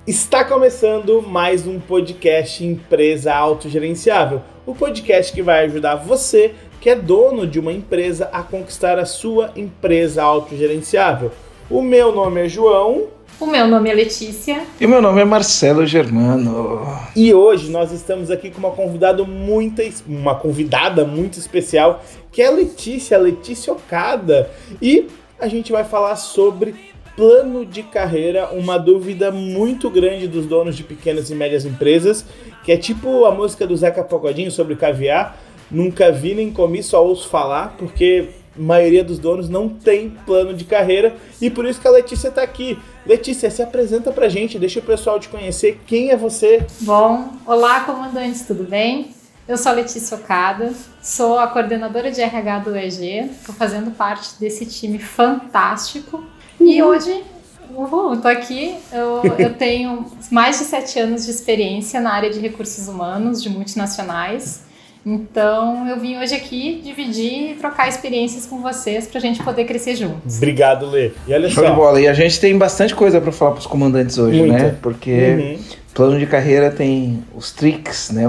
Está começando mais um podcast Empresa Autogerenciável, o podcast que vai ajudar você que é dono de uma empresa a conquistar a sua empresa autogerenciável. O meu nome é João. O meu nome é Letícia. E o meu nome é Marcelo Germano. E hoje nós estamos aqui com uma convidada muito especial, que é a Letícia Okada. E a gente vai falar sobre plano de carreira, uma dúvida muito grande dos donos de pequenas e médias empresas, que é tipo a música do Zeca Pagodinho sobre caviar. Nunca vi nem comi, só ouço falar, porque a maioria dos donos não tem plano de carreira e por isso que a Letícia está aqui. Letícia, se apresenta pra gente, deixa o pessoal te conhecer. Quem é você? Bom, olá comandantes, tudo bem? Eu sou a Letícia Okada, sou a coordenadora de RH do EG, estou fazendo parte desse time fantástico e hoje estou aqui, eu tenho mais de 7 anos de experiência na área de recursos humanos de multinacionais. Então, eu vim hoje aqui dividir e trocar experiências com vocês pra gente poder crescer juntos. Obrigado, Lê. E olha Show só. de bola. E a gente tem bastante coisa pra falar pros comandantes hoje, Muita. né? Porque plano de carreira tem os tricks, né?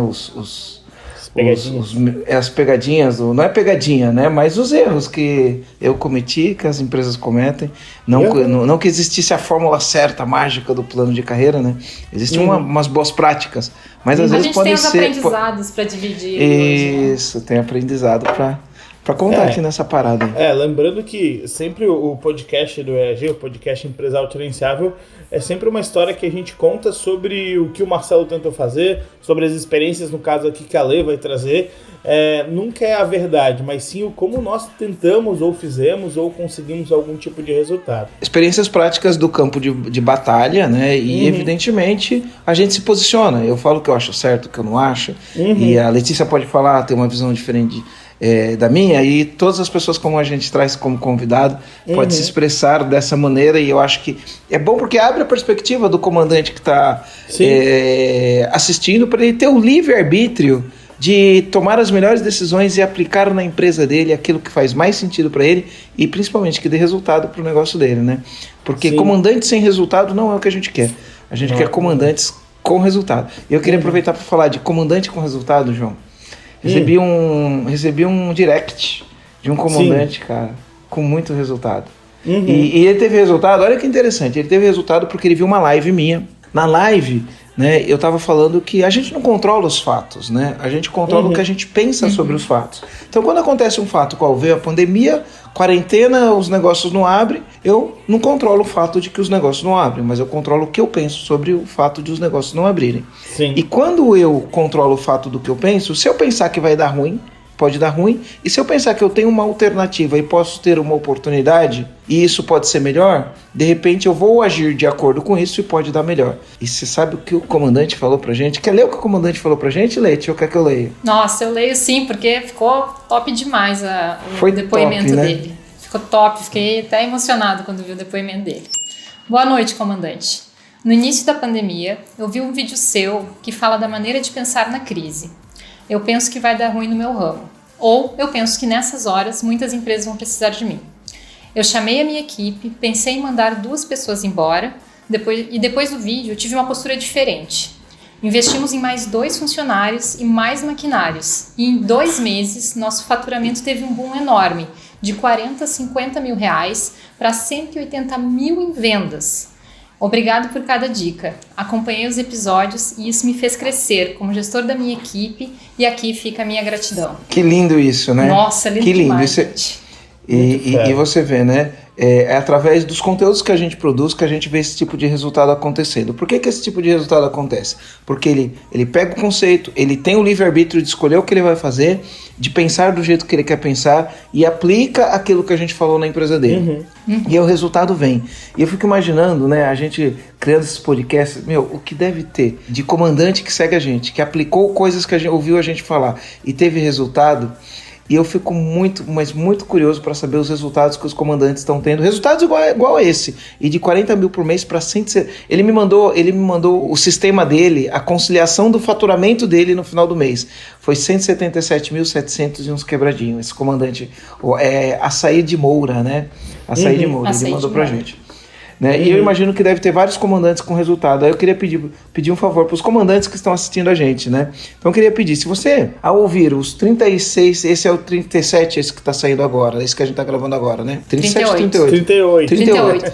As pegadinhas, não é pegadinha, né? Mas os erros que eu cometi, que as empresas cometem. Não que existisse a fórmula certa, mágica do plano de carreira, né? Existem umas boas práticas, mas às vezes podem ser... A gente tem os aprendizados para dividir. Isso, hoje, né? Tem aprendizado para contar aqui nessa parada. Lembrando que sempre o podcast do EAG, o podcast Empresa Autogerenciável, é sempre uma história que a gente conta sobre o que o Marcelo tentou fazer, sobre as experiências, no caso aqui, que a Lê vai trazer. Nunca é a verdade, mas sim o como nós tentamos, ou fizemos, ou conseguimos algum tipo de resultado. Experiências práticas do campo de batalha, né? E evidentemente a gente se posiciona. Eu falo o que eu acho certo, o que eu não acho. E a Letícia pode falar, ter uma visão diferente da minha, e todas as pessoas como a gente traz como convidado pode se expressar dessa maneira, e eu acho que é bom porque abre a perspectiva do comandante que está assistindo, para ele ter o livre-arbítrio de tomar as melhores decisões e aplicar na empresa dele aquilo que faz mais sentido para ele e principalmente que dê resultado para o negócio dele, né? Porque comandante sem resultado não é o que a gente quer. A gente quer comandantes com resultado. E eu queria aproveitar para falar de comandante com resultado, João. Recebi um direct de um comandante, cara, com muito resultado. E ele teve resultado, olha que interessante, ele teve resultado porque ele viu uma live minha. Na live, né, eu estava falando que a gente não controla os fatos, né? A gente controla o que a gente pensa sobre os fatos. Então, quando acontece um fato qual veio a pandemia, quarentena, os negócios não abrem, eu não controlo o fato de que os negócios não abrem, mas eu controlo o que eu penso sobre o fato de os negócios não abrirem. Sim. E quando eu controlo o fato do que eu penso, se eu pensar que vai dar ruim, pode dar ruim, e se eu pensar que eu tenho uma alternativa e posso ter uma oportunidade, e isso pode ser melhor, de repente eu vou agir de acordo com isso e pode dar melhor. E você sabe o que o comandante falou pra gente? Quer ler o que o comandante falou pra gente, Leite, ou quer que eu leia? Nossa, eu leio sim, porque ficou top demais o depoimento top, né? dele. Ficou top, fiquei até emocionado quando vi o depoimento dele. Boa noite, comandante. No início da pandemia, eu vi um vídeo seu que fala da maneira de pensar na crise. Eu penso que vai dar ruim no meu ramo. Ou eu penso que nessas horas muitas empresas vão precisar de mim. Eu chamei a minha equipe, pensei em mandar 2 pessoas embora, depois do vídeo eu tive uma postura diferente. Investimos em mais 2 funcionários e mais maquinários. E em 2 meses, nosso faturamento teve um boom enorme, de 40 a 50 mil reais para 180 mil em vendas. Obrigado por cada dica. Acompanhei os episódios e isso me fez crescer como gestor da minha equipe, e aqui fica a minha gratidão. Que lindo isso, né? Nossa, lindo, que lindo demais, isso. gente. E você vê, né? É através dos conteúdos que a gente produz que a gente vê esse tipo de resultado acontecendo. Por que esse tipo de resultado acontece? Porque ele pega o conceito, ele tem o livre-arbítrio de escolher o que ele vai fazer, de pensar do jeito que ele quer pensar e aplica aquilo que a gente falou na empresa dele. E aí o resultado vem. E eu fico imaginando, né, a gente criando esses podcasts, o que deve ter de comandante que segue a gente, que aplicou coisas que a gente ouviu a gente falar e teve resultado. E eu fico muito curioso para saber os resultados que os comandantes estão tendo. Resultados igual a esse. E de 40 mil por mês para 100. Ele me mandou o sistema dele, a conciliação do faturamento dele no final do mês. Foi 177.700 e uns quebradinhos. Esse comandante, Açaí de Moura, né? Açaí de Moura, ele mandou pra gente. né? E eu imagino que deve ter vários comandantes com resultado. Aí eu queria pedir um favor para os comandantes que estão assistindo a gente, né? Então eu queria pedir, se você, ao ouvir os 36, esse é o 37, esse que está saindo agora, esse que a gente está gravando agora, né? 37, 38.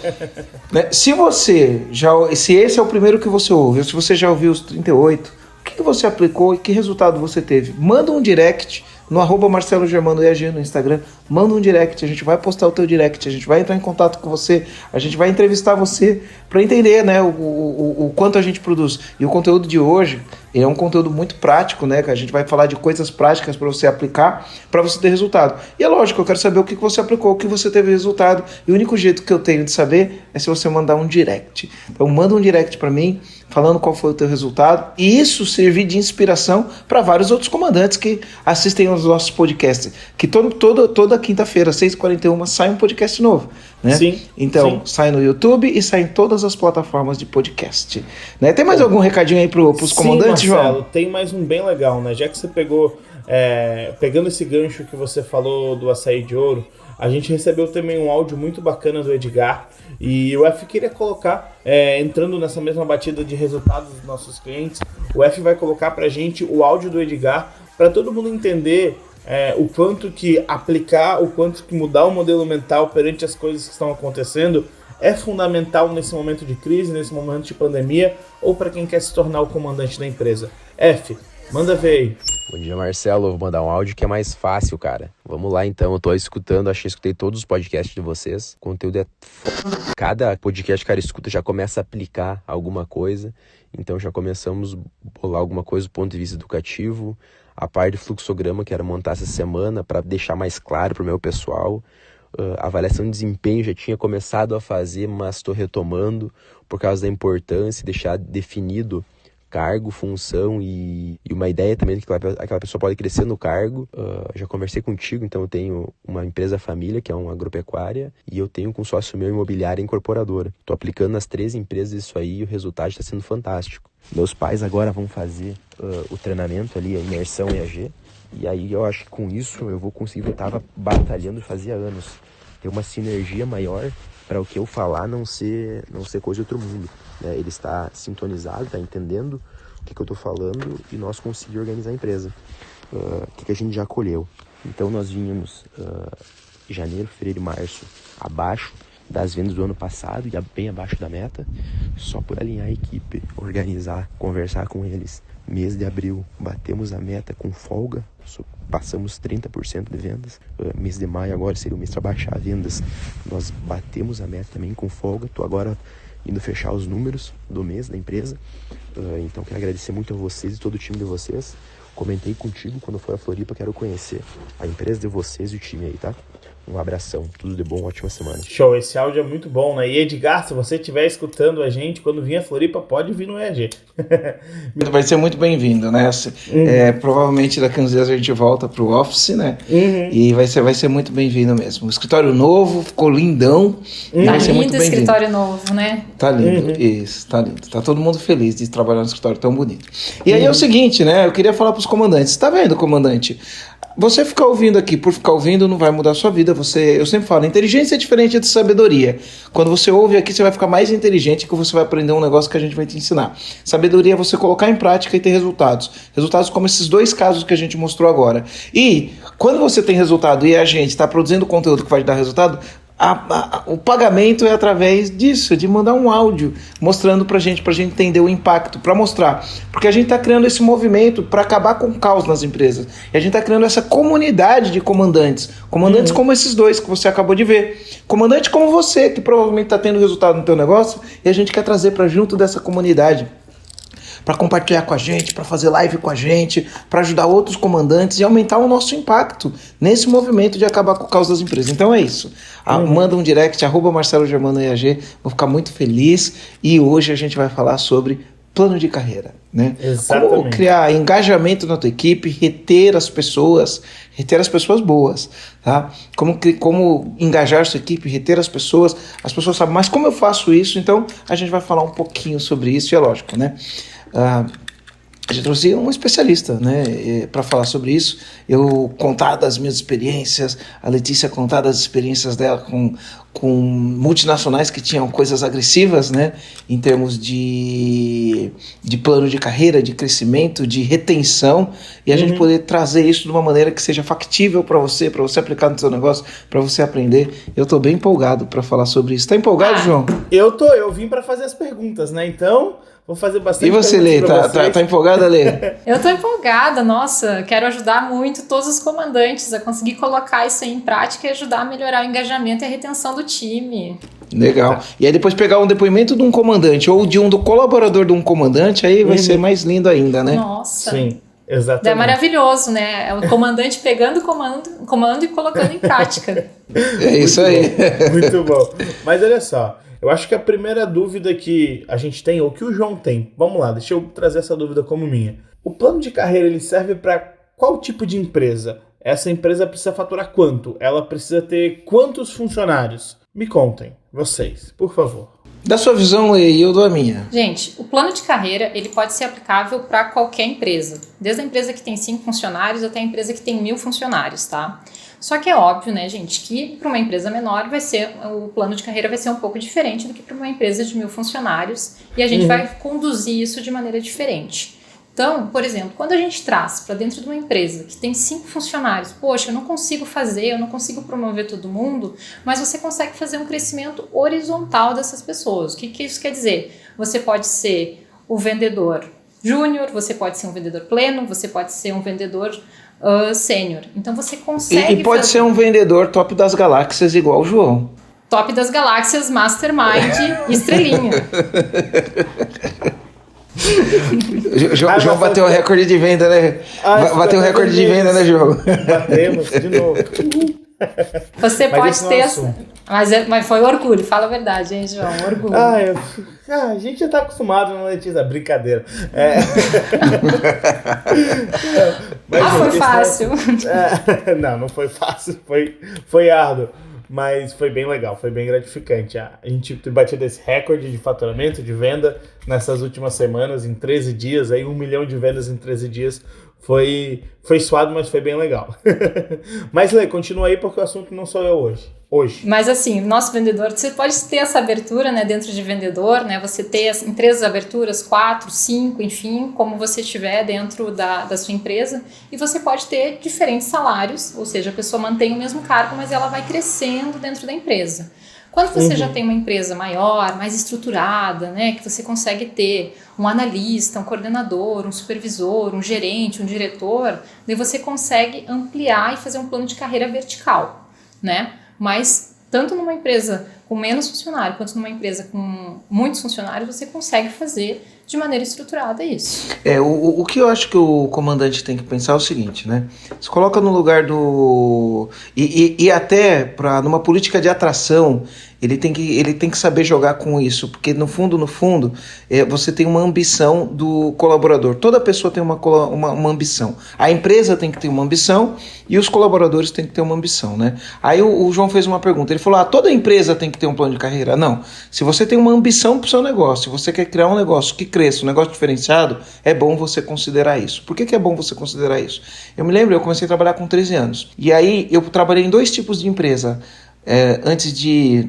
Né? Se esse é o primeiro que você ouve, ou se você já ouviu os 38, o que você aplicou e que resultado você teve? Manda um direct no @MarceloGermanoEAG no Instagram, manda um direct, a gente vai postar o teu direct, a gente vai entrar em contato com você, a gente vai entrevistar você para entender, né, o quanto a gente produz. E o conteúdo de hoje é um conteúdo muito prático, né, que a gente vai falar de coisas práticas para você aplicar, para você ter resultado. E é lógico, eu quero saber o que você aplicou, o que você teve resultado, e o único jeito que eu tenho de saber é se você mandar um direct. Então manda um direct para mim, falando qual foi o teu resultado, e isso servir de inspiração para vários outros comandantes que assistem aos nossos podcasts, que toda quinta-feira, 6h41, sai um podcast novo, né? Sim. Então, sai no YouTube e sai em todas as plataformas de podcast, né? Tem mais algum recadinho aí pros comandantes, Marcelo, João? tem mais um bem legal, né? Já que você pegando esse gancho que você falou do açaí de ouro, a gente recebeu também um áudio muito bacana do Edgar, e o F queria colocar, entrando nessa mesma batida de resultados dos nossos clientes, o F vai colocar pra gente o áudio do Edgar, para todo mundo entender o quanto que aplicar, o quanto que mudar o modelo mental perante as coisas que estão acontecendo é fundamental nesse momento de crise, nesse momento de pandemia, ou para quem quer se tornar o comandante da empresa. F, manda ver aí. Bom dia, Marcelo. Eu vou mandar um áudio que é mais fácil, cara. Vamos lá, então. Eu tô escutando, escutei todos os podcasts de vocês. O conteúdo é foda. Cada podcast que o cara escuta já começa a aplicar alguma coisa. Então já começamos a bolar alguma coisa do ponto de vista educativo. A parte de fluxograma que era montar essa semana para deixar mais claro para o meu pessoal. Avaliação de desempenho já tinha começado a fazer, mas estou retomando por causa da importância de deixar definido cargo, função e uma ideia também de que aquela pessoa pode crescer no cargo. Já conversei contigo, então eu tenho uma empresa família, que é uma agropecuária, e eu tenho com sócio meu imobiliária incorporadora. Estou aplicando nas 3 empresas isso aí e o resultado está sendo fantástico. Meus pais agora vão fazer o treinamento ali, a imersão EAG, e aí eu acho que com isso eu vou conseguir, eu estava batalhando fazia anos, ter uma sinergia maior para o que eu falar não ser coisa de outro mundo. Ele está sintonizado, está entendendo o que eu estou falando e nós conseguimos organizar a empresa. O que a gente já colheu. Então nós vínhamos janeiro, fevereiro e março abaixo das vendas do ano passado e bem abaixo da meta, só por alinhar a equipe, organizar, conversar com eles. Mês de abril, batemos a meta com folga, passamos 30% de vendas. Mês de maio agora seria o mês para baixar vendas, nós batemos a meta também com folga. Estou agora indo fechar os números do mês da empresa, então quero agradecer muito a vocês e todo o time de vocês. Comentei contigo quando for a Floripa, quero conhecer a empresa de vocês e o time aí, tá? Um abração, tudo de bom, ótima semana. Show, esse áudio é muito bom, né? E Edgar, se você estiver escutando a gente, quando vir a Floripa, pode vir no EAG. Vai ser muito bem-vindo, né? Provavelmente daqui a uns dias a gente volta pro office, né? E vai ser muito bem-vindo mesmo. O escritório novo, ficou lindão. Tá lindo o escritório novo, né? Tá lindo, isso, tá lindo. Tá todo mundo feliz de trabalhar no escritório tão bonito. E aí é o seguinte, né? Eu queria falar pros comandantes. Tá vendo, comandante? Você ficar ouvindo aqui por ficar ouvindo não vai mudar a sua vida. Eu sempre falo, inteligência é diferente de sabedoria. Quando você ouve aqui, você vai ficar mais inteligente, que você vai aprender um negócio que a gente vai te ensinar. Sabedoria é você colocar em prática e ter resultados. Resultados como esses 2 casos que a gente mostrou agora. E quando você tem resultado e a gente está produzindo conteúdo que vai te dar resultado, o pagamento é através disso, de mandar um áudio mostrando pra gente entender o impacto, pra mostrar, porque a gente tá criando esse movimento para acabar com o caos nas empresas, e a gente tá criando essa comunidade de comandantes como esses 2 que você acabou de ver, comandante como você, que provavelmente tá tendo resultado no teu negócio, e a gente quer trazer pra junto dessa comunidade, para compartilhar com a gente, para fazer live com a gente, para ajudar outros comandantes e aumentar o nosso impacto nesse movimento de acabar com o caos das empresas. Então é isso. Manda um direct, @MarceloGermanoEAG, vou ficar muito feliz. E hoje a gente vai falar sobre plano de carreira, né? Exatamente. Como criar engajamento na tua equipe, reter as pessoas boas, tá? Como engajar sua equipe, reter as pessoas sabem, mas como eu faço isso? Então a gente vai falar um pouquinho sobre isso, e é lógico, né? a gente trouxe um especialista, né, para falar sobre isso. Eu contar das minhas experiências, a Letícia contar das experiências dela com multinacionais que tinham coisas agressivas, né, em termos de plano de carreira, de crescimento, de retenção, e a gente poder trazer isso de uma maneira que seja factível para você aplicar no seu negócio, para você aprender. Eu estou bem empolgado para falar sobre isso. Tá empolgado, João? Eu vim para fazer as perguntas, né? Então, vou fazer bastante. E você, Lê? Tá empolgada, Lê? Eu tô empolgada, nossa, quero ajudar muito todos os comandantes a conseguir colocar isso aí em prática e ajudar a melhorar o engajamento e a retenção do time. Legal. E aí depois pegar um depoimento de um comandante ou do colaborador de um comandante, aí vai ser mais lindo ainda, né? Nossa. Sim, exatamente. É maravilhoso, né? É o comandante pegando o comando e colocando em prática. É isso aí. Muito bom. Mas olha só, eu acho que a primeira dúvida que a gente tem, ou que o João tem, vamos lá, deixa eu trazer essa dúvida como minha. O plano de carreira, ele serve para qual tipo de empresa? Essa empresa precisa faturar quanto? Ela precisa ter quantos funcionários? Me contem, vocês, por favor. Da sua visão, Lê, e eu dou a minha. Gente, o plano de carreira, ele pode ser aplicável para qualquer empresa. Desde a empresa que tem 5 funcionários até a empresa que tem 1.000 funcionários, tá? Só que é óbvio, né, gente, que para uma empresa menor o plano de carreira vai ser um pouco diferente do que para uma empresa de 1.000 funcionários e a gente vai conduzir isso de maneira diferente. Então, por exemplo, quando a gente traz para dentro de uma empresa que tem 5 funcionários, poxa, eu não consigo promover todo mundo, mas você consegue fazer um crescimento horizontal dessas pessoas. O que isso quer dizer? Você pode ser o vendedor júnior, você pode ser um vendedor pleno, você pode ser um vendedor sênior. Então você consegue... E pode ser um vendedor top das galáxias igual o João. Top das galáxias, mastermind, estrelinha. João bateu o recorde de venda, né? Bateu o recorde de venda, né, João? Batemos de novo. Você pode ter... Mas foi orgulho, fala a verdade, hein, João? Orgulho. A gente já tá acostumado, né, Letícia? Brincadeira. Mas, foi fácil. Não foi fácil, foi árduo. Mas foi bem legal, foi bem gratificante. A gente bateu desse recorde de faturamento, de venda, nessas últimas semanas, em 13 dias, aí 1 milhão de vendas em 13 dias. Foi suado, mas foi bem legal. Mas, Lê, continua aí, porque o assunto não sou eu hoje. Mas assim, nosso vendedor, você pode ter essa abertura, né, dentro de vendedor, né, você ter em 3 aberturas, 4, 5, enfim, como você estiver dentro da sua empresa, e você pode ter diferentes salários, ou seja, a pessoa mantém o mesmo cargo, mas ela vai crescendo dentro da empresa. Quando você já tem uma empresa maior, mais estruturada, né, que você consegue ter um analista, um coordenador, um supervisor, um gerente, um diretor, daí você consegue ampliar e fazer um plano de carreira vertical, né? Mas tanto numa empresa com menos funcionário quanto numa empresa com muitos funcionários, você consegue fazer de maneira estruturada isso. O que eu acho que o comandante tem que pensar é o seguinte, né? Se coloca no lugar do... E até numa política de atração, ele tem que saber jogar com isso, porque no fundo, você tem uma ambição do colaborador. Toda pessoa tem uma ambição. A empresa tem que ter uma ambição e os colaboradores têm que ter uma ambição, né? Aí o João fez uma pergunta, ele falou, toda empresa tem que ter um plano de carreira. Não, se você tem uma ambição para o seu negócio, se você quer criar um negócio que cresça, um negócio diferenciado, é bom você considerar isso. Por que é bom você considerar isso? Eu me lembro, eu comecei a trabalhar com 13 anos, e aí eu trabalhei em 2 tipos de empresa, antes de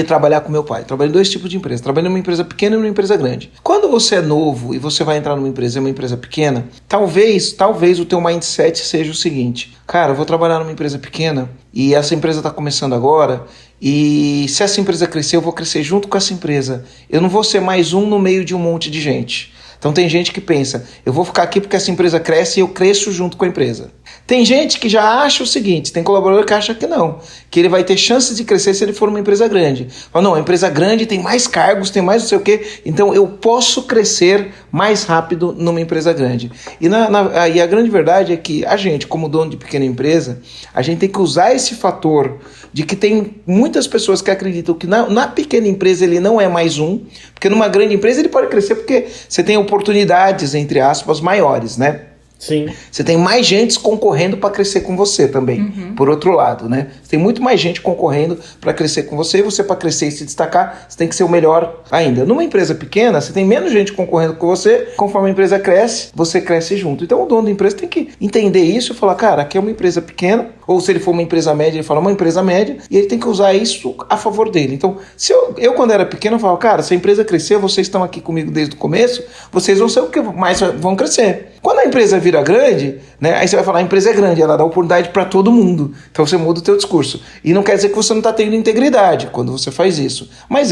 trabalhar com meu pai. Trabalhei em 2 tipos de empresa. Trabalhei numa empresa pequena e numa empresa grande. Quando você é novo e você vai entrar numa empresa pequena, talvez o teu mindset seja o seguinte, cara, eu vou trabalhar numa empresa pequena e essa empresa está começando agora e se essa empresa crescer, eu vou crescer junto com essa empresa. Eu não vou ser mais um no meio de um monte de gente. Então tem gente que pensa, eu vou ficar aqui porque essa empresa cresce e eu cresço junto com a empresa. Tem gente que já acha o seguinte, tem colaborador que acha que não, que ele vai ter chances de crescer se ele for uma empresa grande. Fala, não, a empresa grande tem mais cargos, tem mais não sei o quê, então eu posso crescer mais rápido numa empresa grande. E a grande verdade é que a gente, como dono de pequena empresa, a gente tem que usar esse fator de que tem muitas pessoas que acreditam que na pequena empresa ele não é mais um, porque numa grande empresa ele pode crescer porque você tem oportunidades, entre aspas, maiores, né? Sim. Você tem mais gente concorrendo para crescer com você também, por outro lado, né? Você tem muito mais gente concorrendo para crescer com você, e você para crescer e se destacar, você tem que ser o melhor ainda. Numa empresa pequena, você tem menos gente concorrendo com você, conforme a empresa cresce, você cresce junto. Então o dono da empresa tem que entender isso e falar, cara, aqui é uma empresa pequena, ou se ele for uma empresa média, ele fala uma empresa média, e ele tem que usar isso a favor dele. Então, se eu quando era pequeno, eu falava, cara, se a empresa crescer, vocês estão aqui comigo desde o começo, vocês vão ser o que mais vão crescer. Quando a empresa vira grande, né, aí você vai falar, a empresa é grande, ela dá oportunidade para todo mundo. Então você muda o teu discurso. E não quer dizer que você não está tendo integridade quando você faz isso. Mas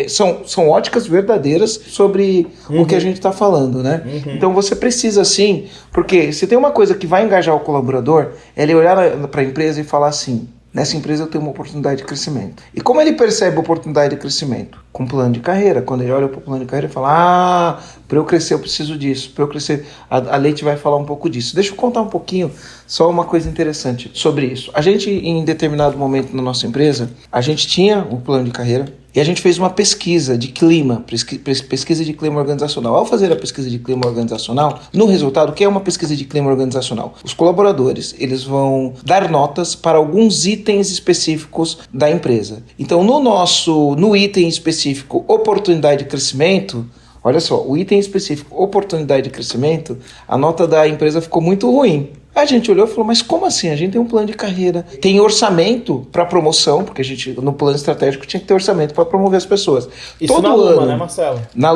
são óticas verdadeiras sobre o que a gente está falando, né? Então você precisa sim, porque se tem uma coisa que vai engajar o colaborador, é ele olhar para a empresa e falar assim, nessa empresa eu tenho uma oportunidade de crescimento. E como ele percebe a oportunidade de crescimento? Com plano de carreira. Quando ele olha para o plano de carreira, ele fala, para eu crescer eu preciso disso. Para eu crescer, a Leite vai falar um pouco disso. Deixa eu contar um pouquinho, só uma coisa interessante sobre isso. A gente, em determinado momento na nossa empresa, a gente tinha um plano de carreira, e a gente fez uma pesquisa de clima, pesquisa de clima organizacional. Ao fazer a pesquisa de clima organizacional, no resultado, o que é uma pesquisa de clima organizacional? Os colaboradores, eles vão dar notas para alguns itens específicos da empresa. Então, no item específico, oportunidade de crescimento, olha só, o item específico, oportunidade de crescimento, a nota da empresa ficou muito ruim. A gente olhou e falou, mas como assim? A gente tem um plano de carreira, tem orçamento para promoção, porque a gente, no plano estratégico, tinha que ter orçamento para promover as pessoas. Isso todo na Luma, ano, né, Marcelo? Na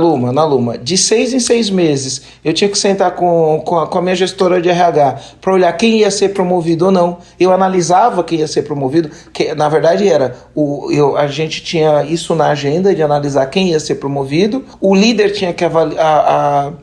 Luma. De 6 em 6 meses, eu tinha que sentar com a minha gestora de RH para olhar quem ia ser promovido ou não. Eu analisava quem ia ser promovido, que na verdade a gente tinha isso na agenda de analisar quem ia ser promovido, o líder tinha que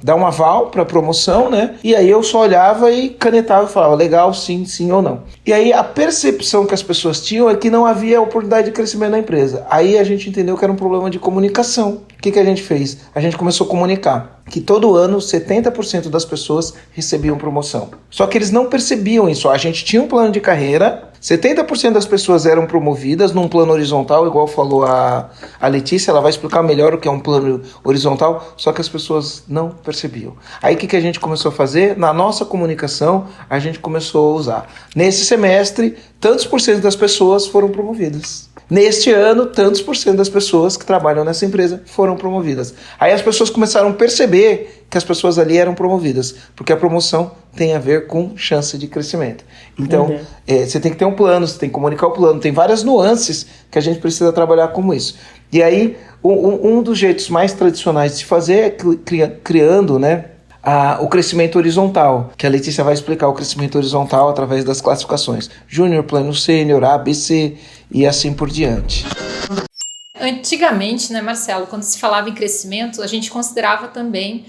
dar um aval para a promoção, né? E aí eu só olhava e canetava e falava, legal, sim ou não. E aí a percepção que as pessoas tinham é que não havia oportunidade de crescimento na empresa. Aí a gente entendeu que era um problema de comunicação. O que a gente fez? A gente começou a comunicar que todo ano 70% das pessoas recebiam promoção. Só que eles não percebiam isso. A gente tinha um plano de carreira, 70% das pessoas eram promovidas num plano horizontal, igual falou a Letícia, ela vai explicar melhor o que é um plano horizontal, só que as pessoas não percebiam. Aí o que a gente começou a fazer? Na nossa comunicação, a gente começou a usar. Nesse semestre, tantos por cento das pessoas foram promovidas. Neste ano, tantos por cento das pessoas que trabalham nessa empresa foram promovidas. Aí as pessoas começaram a perceber que as pessoas ali eram promovidas, porque a promoção tem a ver com chance de crescimento. Então, você tem que ter um plano, você tem que comunicar o plano, tem várias nuances que a gente precisa trabalhar como isso. E aí, um dos jeitos mais tradicionais de se fazer é criando, né, o crescimento horizontal, que a Letícia vai explicar o crescimento horizontal através das classificações. Júnior, plano sênior, A, B, C e assim por diante. Antigamente, né, Marcelo, quando se falava em crescimento, a gente considerava também,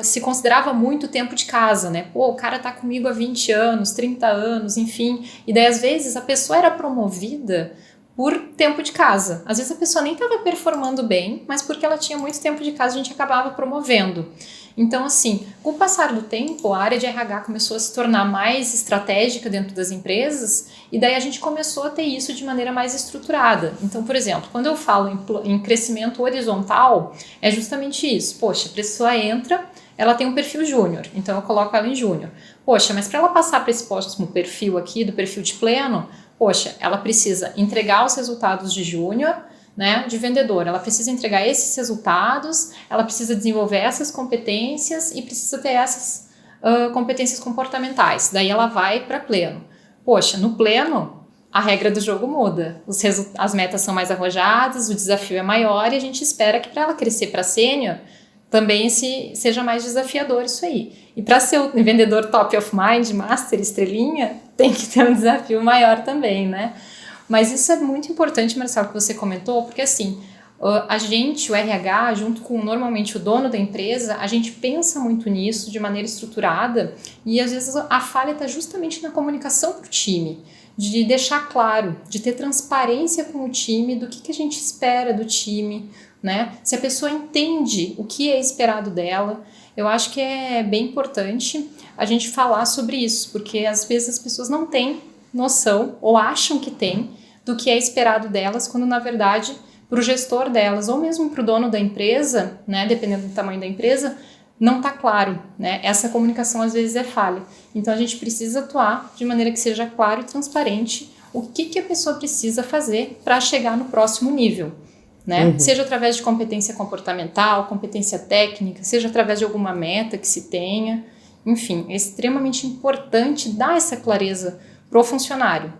se considerava muito tempo de casa, né? Pô, o cara tá comigo há 20 anos, 30 anos, enfim. E daí, às vezes, a pessoa era promovida por tempo de casa. Às vezes a pessoa nem estava performando bem, mas porque ela tinha muito tempo de casa, a gente acabava promovendo. Então, assim, com o passar do tempo, a área de RH começou a se tornar mais estratégica dentro das empresas e daí a gente começou a ter isso de maneira mais estruturada. Então, por exemplo, quando eu falo em crescimento horizontal, é justamente isso. Poxa, a pessoa entra, ela tem um perfil júnior, então eu coloco ela em júnior. Poxa, mas para ela passar para esse próximo perfil aqui, do perfil de pleno, poxa, ela precisa entregar os resultados de júnior, né, de vendedor, ela precisa entregar esses resultados, ela precisa desenvolver essas competências e precisa ter essas competências comportamentais. Daí ela vai para pleno. Poxa, no pleno, a regra do jogo muda. As metas são mais arrojadas, o desafio é maior e a gente espera que para ela crescer para sênior, também seja mais desafiador isso aí. E para ser o vendedor top of mind, master, estrelinha, tem que ter um desafio maior também, né? Mas isso é muito importante, Marcelo, que você comentou, porque assim, a gente, o RH, junto com normalmente o dono da empresa, a gente pensa muito nisso de maneira estruturada e às vezes a falha está justamente na comunicação para o time, de deixar claro, de ter transparência com o time do que a gente espera do time, né? Se a pessoa entende o que é esperado dela, eu acho que é bem importante a gente falar sobre isso, porque às vezes as pessoas não têm noção ou acham que tem do que é esperado delas, quando na verdade para o gestor delas ou mesmo para o dono da empresa, né, dependendo do tamanho da empresa, não está claro, né? Essa comunicação às vezes é falha. Então a gente precisa atuar de maneira que seja claro e transparente o que a pessoa precisa fazer para chegar no próximo nível, né? Seja através de competência comportamental, competência técnica, seja através de alguma meta que se tenha. Enfim, é extremamente importante dar essa clareza pro funcionário.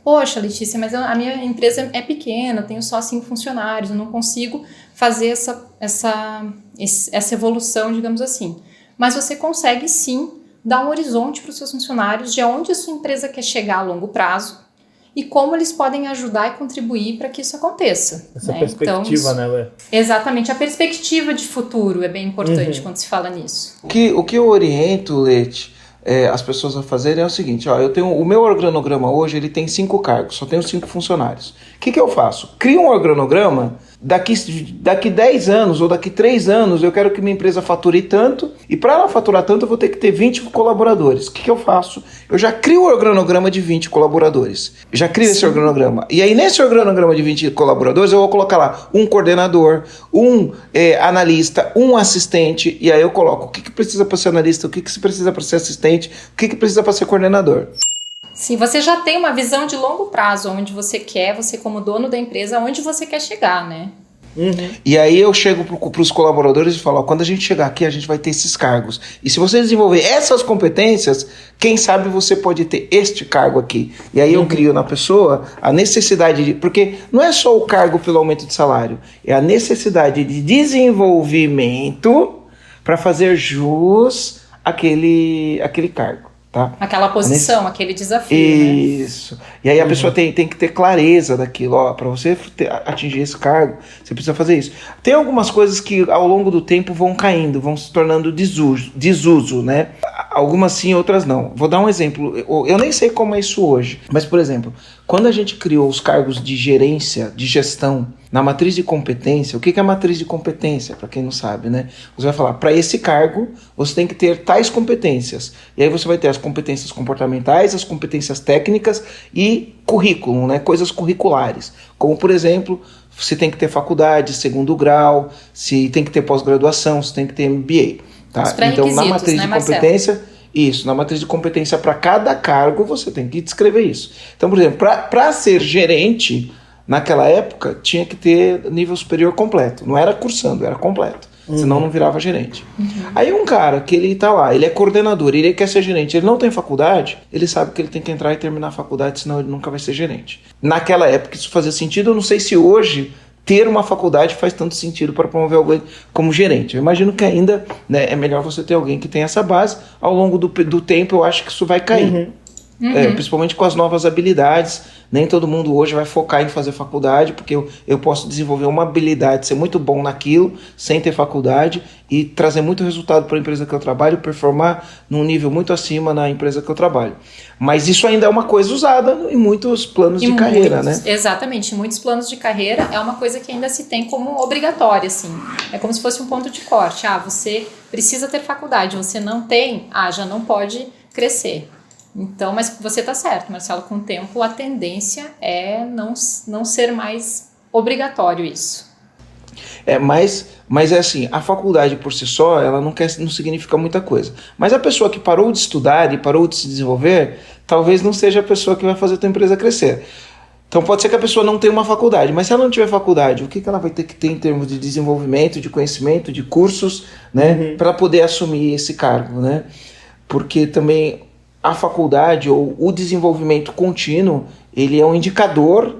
Poxa, Letícia, mas a minha empresa é pequena, eu tenho só 5 funcionários, eu não consigo fazer essa evolução, digamos assim. Mas você consegue sim dar um horizonte para os seus funcionários de onde a sua empresa quer chegar a longo prazo e como eles podem ajudar e contribuir para que isso aconteça. Essa perspectiva, né, Lê? Exatamente, a perspectiva de futuro é bem importante quando se fala nisso. O que eu oriento, Leti, as pessoas a fazerem é o seguinte, ó, eu tenho o meu organograma hoje, ele tem 5 cargos, só tenho 5 funcionários. O que eu faço? Crio um organograma, daqui 10 anos ou daqui 3 anos eu quero que minha empresa fature tanto, e para ela faturar tanto eu vou ter que ter 20 colaboradores. O que eu faço? Eu já crio o organograma de 20 colaboradores. Eu já crio esse organograma. E aí nesse organograma de 20 colaboradores eu vou colocar lá um coordenador, um analista, um assistente, e aí eu coloco o que precisa para ser analista, o que precisa para ser assistente, o que precisa para ser coordenador. Sim, você já tem uma visão de longo prazo, onde você quer, você como dono da empresa, onde você quer chegar, né? E aí eu chego para os colaboradores e falo, ó, quando a gente chegar aqui, a gente vai ter esses cargos. E se você desenvolver essas competências, quem sabe você pode ter este cargo aqui. E aí eu crio na pessoa a necessidade de... Porque não é só o cargo pelo aumento de salário, é a necessidade de desenvolvimento para fazer jus àquele cargo. Tá? Aquela posição, aquele desafio. Isso. Né? E aí a pessoa tem que ter clareza daquilo. Ó, para você atingir esse cargo, você precisa fazer isso. Tem algumas coisas que ao longo do tempo vão caindo, vão se tornando desuso, né? Algumas sim, outras não. Vou dar um exemplo. Eu nem sei como é isso hoje, mas, por exemplo, quando a gente criou os cargos de gerência, de gestão, na matriz de competência, o que é a matriz de competência, para quem não sabe, né? Você vai falar, para esse cargo, você tem que ter tais competências. E aí você vai ter as competências comportamentais, as competências técnicas e currículo, né? Coisas curriculares. Como, por exemplo, você tem que ter faculdade, segundo grau, se tem que ter pós-graduação, se tem que ter MBA. Tá? Então, na matriz de competência... Isso, na matriz de competência para cada cargo, você tem que descrever isso. Então, por exemplo, para ser gerente... Naquela época, tinha que ter nível superior completo. Não era cursando, era completo. Senão não virava gerente. Aí um cara que ele tá lá, ele é coordenador, ele quer ser gerente, ele não tem faculdade, ele sabe que ele tem que entrar e terminar a faculdade, senão ele nunca vai ser gerente. Naquela época isso fazia sentido, eu não sei se hoje ter uma faculdade faz tanto sentido para promover alguém como gerente. Eu imagino que ainda, né, é melhor você ter alguém que tem essa base. Ao longo do tempo eu acho que isso vai cair. Principalmente com as novas habilidades. Nem todo mundo hoje vai focar em fazer faculdade, porque eu posso desenvolver uma habilidade, ser muito bom naquilo, sem ter faculdade, e trazer muito resultado para a empresa que eu trabalho, performar num nível muito acima na empresa que eu trabalho. Mas isso ainda é uma coisa usada em muitos planos de carreira, né? Exatamente, em muitos planos de carreira é uma coisa que ainda se tem como obrigatória, assim. É como se fosse um ponto de corte. Você precisa ter faculdade, você não tem, já não pode crescer. Então, mas você está certo, Marcelo, com o tempo a tendência é não ser mais obrigatório isso. Mas é assim, a faculdade por si só, ela não significa muita coisa. Mas a pessoa que parou de estudar e parou de se desenvolver, talvez não seja a pessoa que vai fazer a tua empresa crescer. Então pode ser que a pessoa não tenha uma faculdade, mas se ela não tiver faculdade, o que ela vai ter que ter em termos de desenvolvimento, de conhecimento, de cursos, né, para poder assumir esse cargo, né? Porque também a faculdade ou o desenvolvimento contínuo, ele é um indicador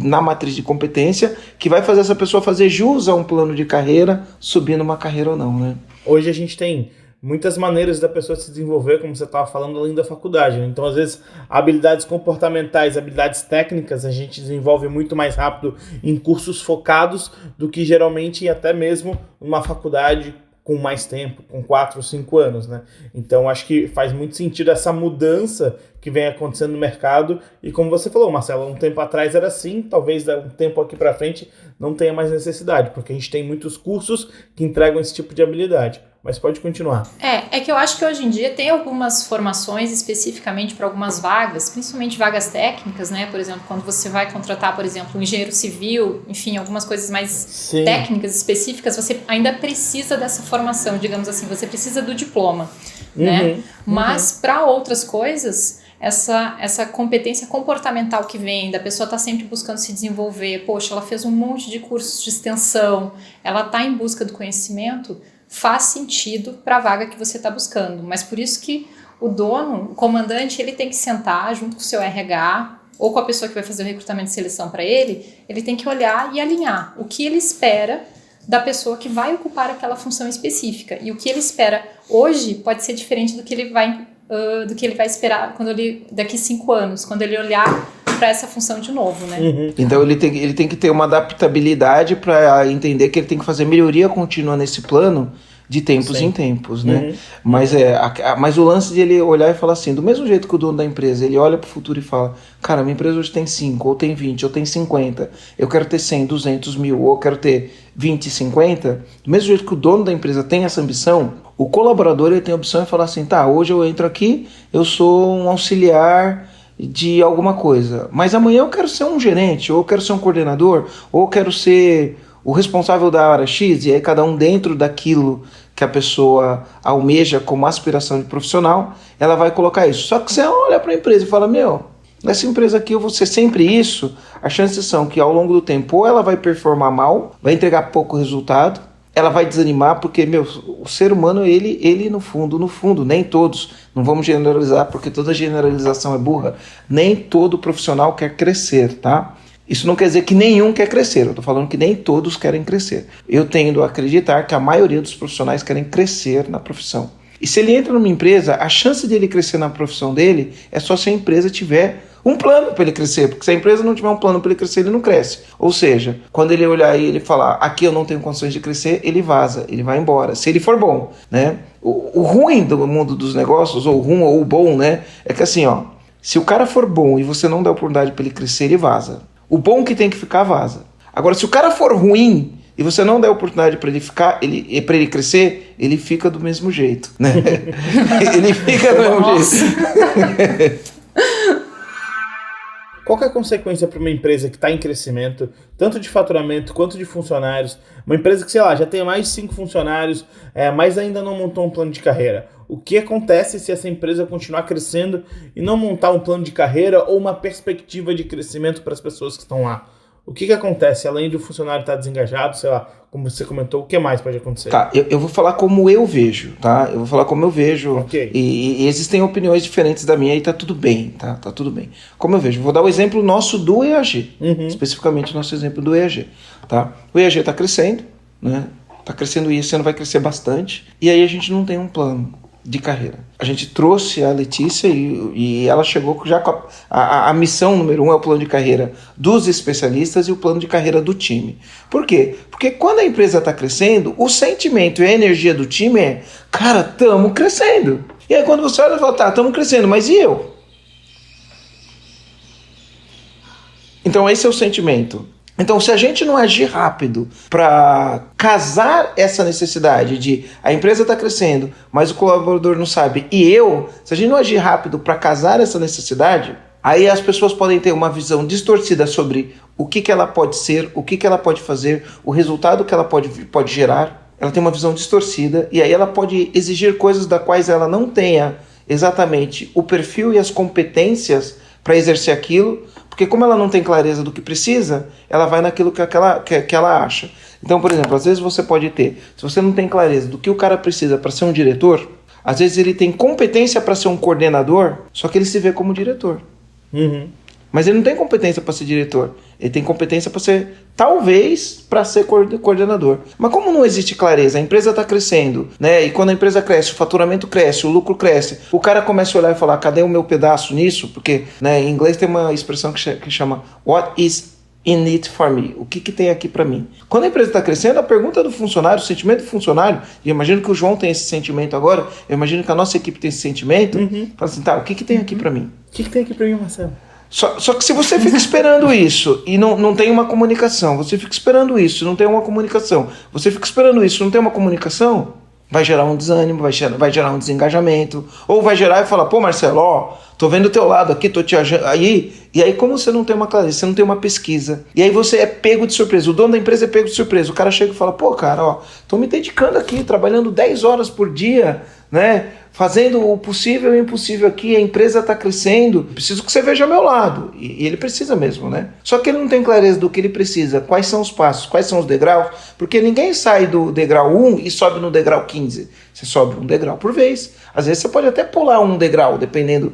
na matriz de competência que vai fazer essa pessoa fazer jus a um plano de carreira, subir numa carreira ou não, né? Hoje a gente tem muitas maneiras da pessoa se desenvolver, como você estava falando, além da faculdade, né? Então, às vezes, habilidades comportamentais, habilidades técnicas, a gente desenvolve muito mais rápido em cursos focados do que geralmente até mesmo uma faculdade com mais tempo, com 4 ou 5 anos, né? Então, acho que faz muito sentido essa mudança que vem acontecendo no mercado. E como você falou, Marcelo, um tempo atrás era assim, talvez um tempo aqui para frente não tenha mais necessidade, porque a gente tem muitos cursos que entregam esse tipo de habilidade. Mas pode continuar. É que eu acho que hoje em dia tem algumas formações especificamente para algumas vagas, principalmente vagas técnicas, né? Por exemplo, quando você vai contratar, por exemplo, um engenheiro civil, enfim, algumas coisas mais técnicas, específicas, você ainda precisa dessa formação, digamos assim, você precisa do diploma, né? Mas para outras coisas, essa competência comportamental que vem, da pessoa estar sempre buscando se desenvolver, poxa, ela fez um monte de cursos de extensão, ela está em busca do conhecimento, faz sentido para a vaga que você está buscando. Mas por isso que o dono, o comandante, ele tem que sentar junto com o seu RH ou com a pessoa que vai fazer o recrutamento e seleção para ele tem que olhar e alinhar o que ele espera da pessoa que vai ocupar aquela função específica. E o que ele espera hoje pode ser diferente do que ele vai esperar daqui 5 anos, quando ele olhar para essa função de novo, né? Então ele tem que ter uma adaptabilidade para entender que ele tem que fazer melhoria contínua nesse plano de tempos em tempos, né? Mas o lance de ele olhar e falar assim, do mesmo jeito que o dono da empresa, ele olha para o futuro e fala, cara, minha empresa hoje tem 5, ou tem 20, ou tem 50, eu quero ter 100, 200 mil, ou eu quero ter 20, 50, do mesmo jeito que o dono da empresa tem essa ambição, o colaborador ele tem a opção de falar assim, tá, hoje eu entro aqui, eu sou um auxiliar de alguma coisa, mas amanhã eu quero ser um gerente, ou eu quero ser um coordenador, ou eu quero ser o responsável da área X, e aí cada um dentro daquilo que a pessoa almeja como aspiração de profissional, ela vai colocar isso. Só que você olha para a empresa e fala, nessa empresa aqui eu vou ser sempre isso, as chances são que ao longo do tempo ou ela vai performar mal, vai entregar pouco resultado, ela vai desanimar, porque, o ser humano, ele no fundo, nem todos, não vamos generalizar, porque toda generalização é burra, nem todo profissional quer crescer, tá? Isso não quer dizer que nenhum quer crescer, eu estou falando que nem todos querem crescer. Eu tendo a acreditar que a maioria dos profissionais querem crescer na profissão. E se ele entra numa empresa, a chance de ele crescer na profissão dele é só se a empresa tiver um plano para ele crescer, porque se a empresa não tiver um plano para ele crescer, ele não cresce. Ou seja, quando ele olhar e ele falar, aqui eu não tenho condições de crescer, ele vaza, ele vai embora, se ele for bom, né? O ruim do mundo dos negócios, ou o ruim ou o bom, né? É que assim, se o cara for bom e você não der oportunidade para ele crescer, ele vaza. O bom que tem que ficar, vaza. Agora, se o cara for ruim e você não der oportunidade para ele ficar, para ele crescer, ele fica do mesmo jeito, né? Ele fica do mesmo jeito. Qual que é a consequência para uma empresa que está em crescimento, tanto de faturamento quanto de funcionários? Uma empresa que, sei lá, já tem mais de 5 funcionários, mas ainda não montou um plano de carreira. O que acontece se essa empresa continuar crescendo e não montar um plano de carreira ou uma perspectiva de crescimento para as pessoas que estão lá? O que acontece? Além do funcionário estar desengajado, sei lá, como você comentou, o que mais pode acontecer? Tá, eu vou falar como eu vejo, tá? Eu vou falar como eu vejo. Okay. E existem opiniões diferentes da minha e tá tudo bem, tá? Tá tudo bem. Como eu vejo. Vou dar o exemplo nosso do EAG. Especificamente o nosso exemplo do EAG, tá? O EAG está crescendo, né? Tá crescendo e esse ano vai crescer bastante. E aí a gente não tem um plano de carreira. A gente trouxe a Letícia e ela chegou já com a missão número 1 é o plano de carreira dos especialistas e o plano de carreira do time. Por quê? Porque quando a empresa está crescendo, o sentimento e a energia do time é, cara, estamos crescendo. E aí quando você olha e fala, tá, estamos crescendo, mas e eu? Então esse é o sentimento. Então, se a gente não agir rápido para casar essa necessidade de a empresa está crescendo, mas o colaborador não sabe, se a gente não agir rápido para casar essa necessidade, aí as pessoas podem ter uma visão distorcida sobre o que ela pode ser, o que ela pode fazer, o resultado que ela pode gerar. Ela tem uma visão distorcida e aí ela pode exigir coisas das quais ela não tenha exatamente o perfil e as competências para exercer aquilo, porque como ela não tem clareza do que precisa, ela vai naquilo que ela acha. Então, por exemplo, às vezes você pode ter, se você não tem clareza do que o cara precisa para ser um diretor, às vezes ele tem competência para ser um coordenador, só que ele se vê como diretor. Mas ele não tem competência para ser diretor. Ele tem competência para ser, talvez, para ser coordenador. Mas como não existe clareza, a empresa está crescendo, né? E quando a empresa cresce, o faturamento cresce, o lucro cresce, o cara começa a olhar e falar, cadê o meu pedaço nisso? Porque, né, em inglês tem uma expressão que chama What is in it for me? O que tem aqui para mim? Quando a empresa está crescendo, a pergunta do funcionário, o sentimento do funcionário, e eu imagino que o João tem esse sentimento agora, eu imagino que a nossa equipe tem esse sentimento, fala assim, tá, o que tem aqui para mim? O que tem aqui para mim, Marcelo? Só que se você fica esperando isso e não tem uma comunicação, você fica esperando isso e não tem uma comunicação, você fica esperando isso e não tem uma comunicação, vai gerar um desânimo, vai gerar um desengajamento, ou vai gerar e falar, pô, Marcelo, ó, tô vendo o teu lado aqui, tô te ajudando, e aí como você não tem uma clareza, você não tem uma pesquisa, e aí você é pego de surpresa, o dono da empresa é pego de surpresa, o cara chega e fala, pô, cara, ó, tô me dedicando aqui, trabalhando 10 horas por dia, né, fazendo o possível e o impossível aqui, a empresa está crescendo, preciso que você veja ao meu lado. E ele precisa mesmo, né? Só que ele não tem clareza do que ele precisa, quais são os passos, quais são os degraus, porque ninguém sai do degrau 1 e sobe no degrau 15. Você sobe um degrau por vez. Às vezes você pode até pular um degrau, dependendo...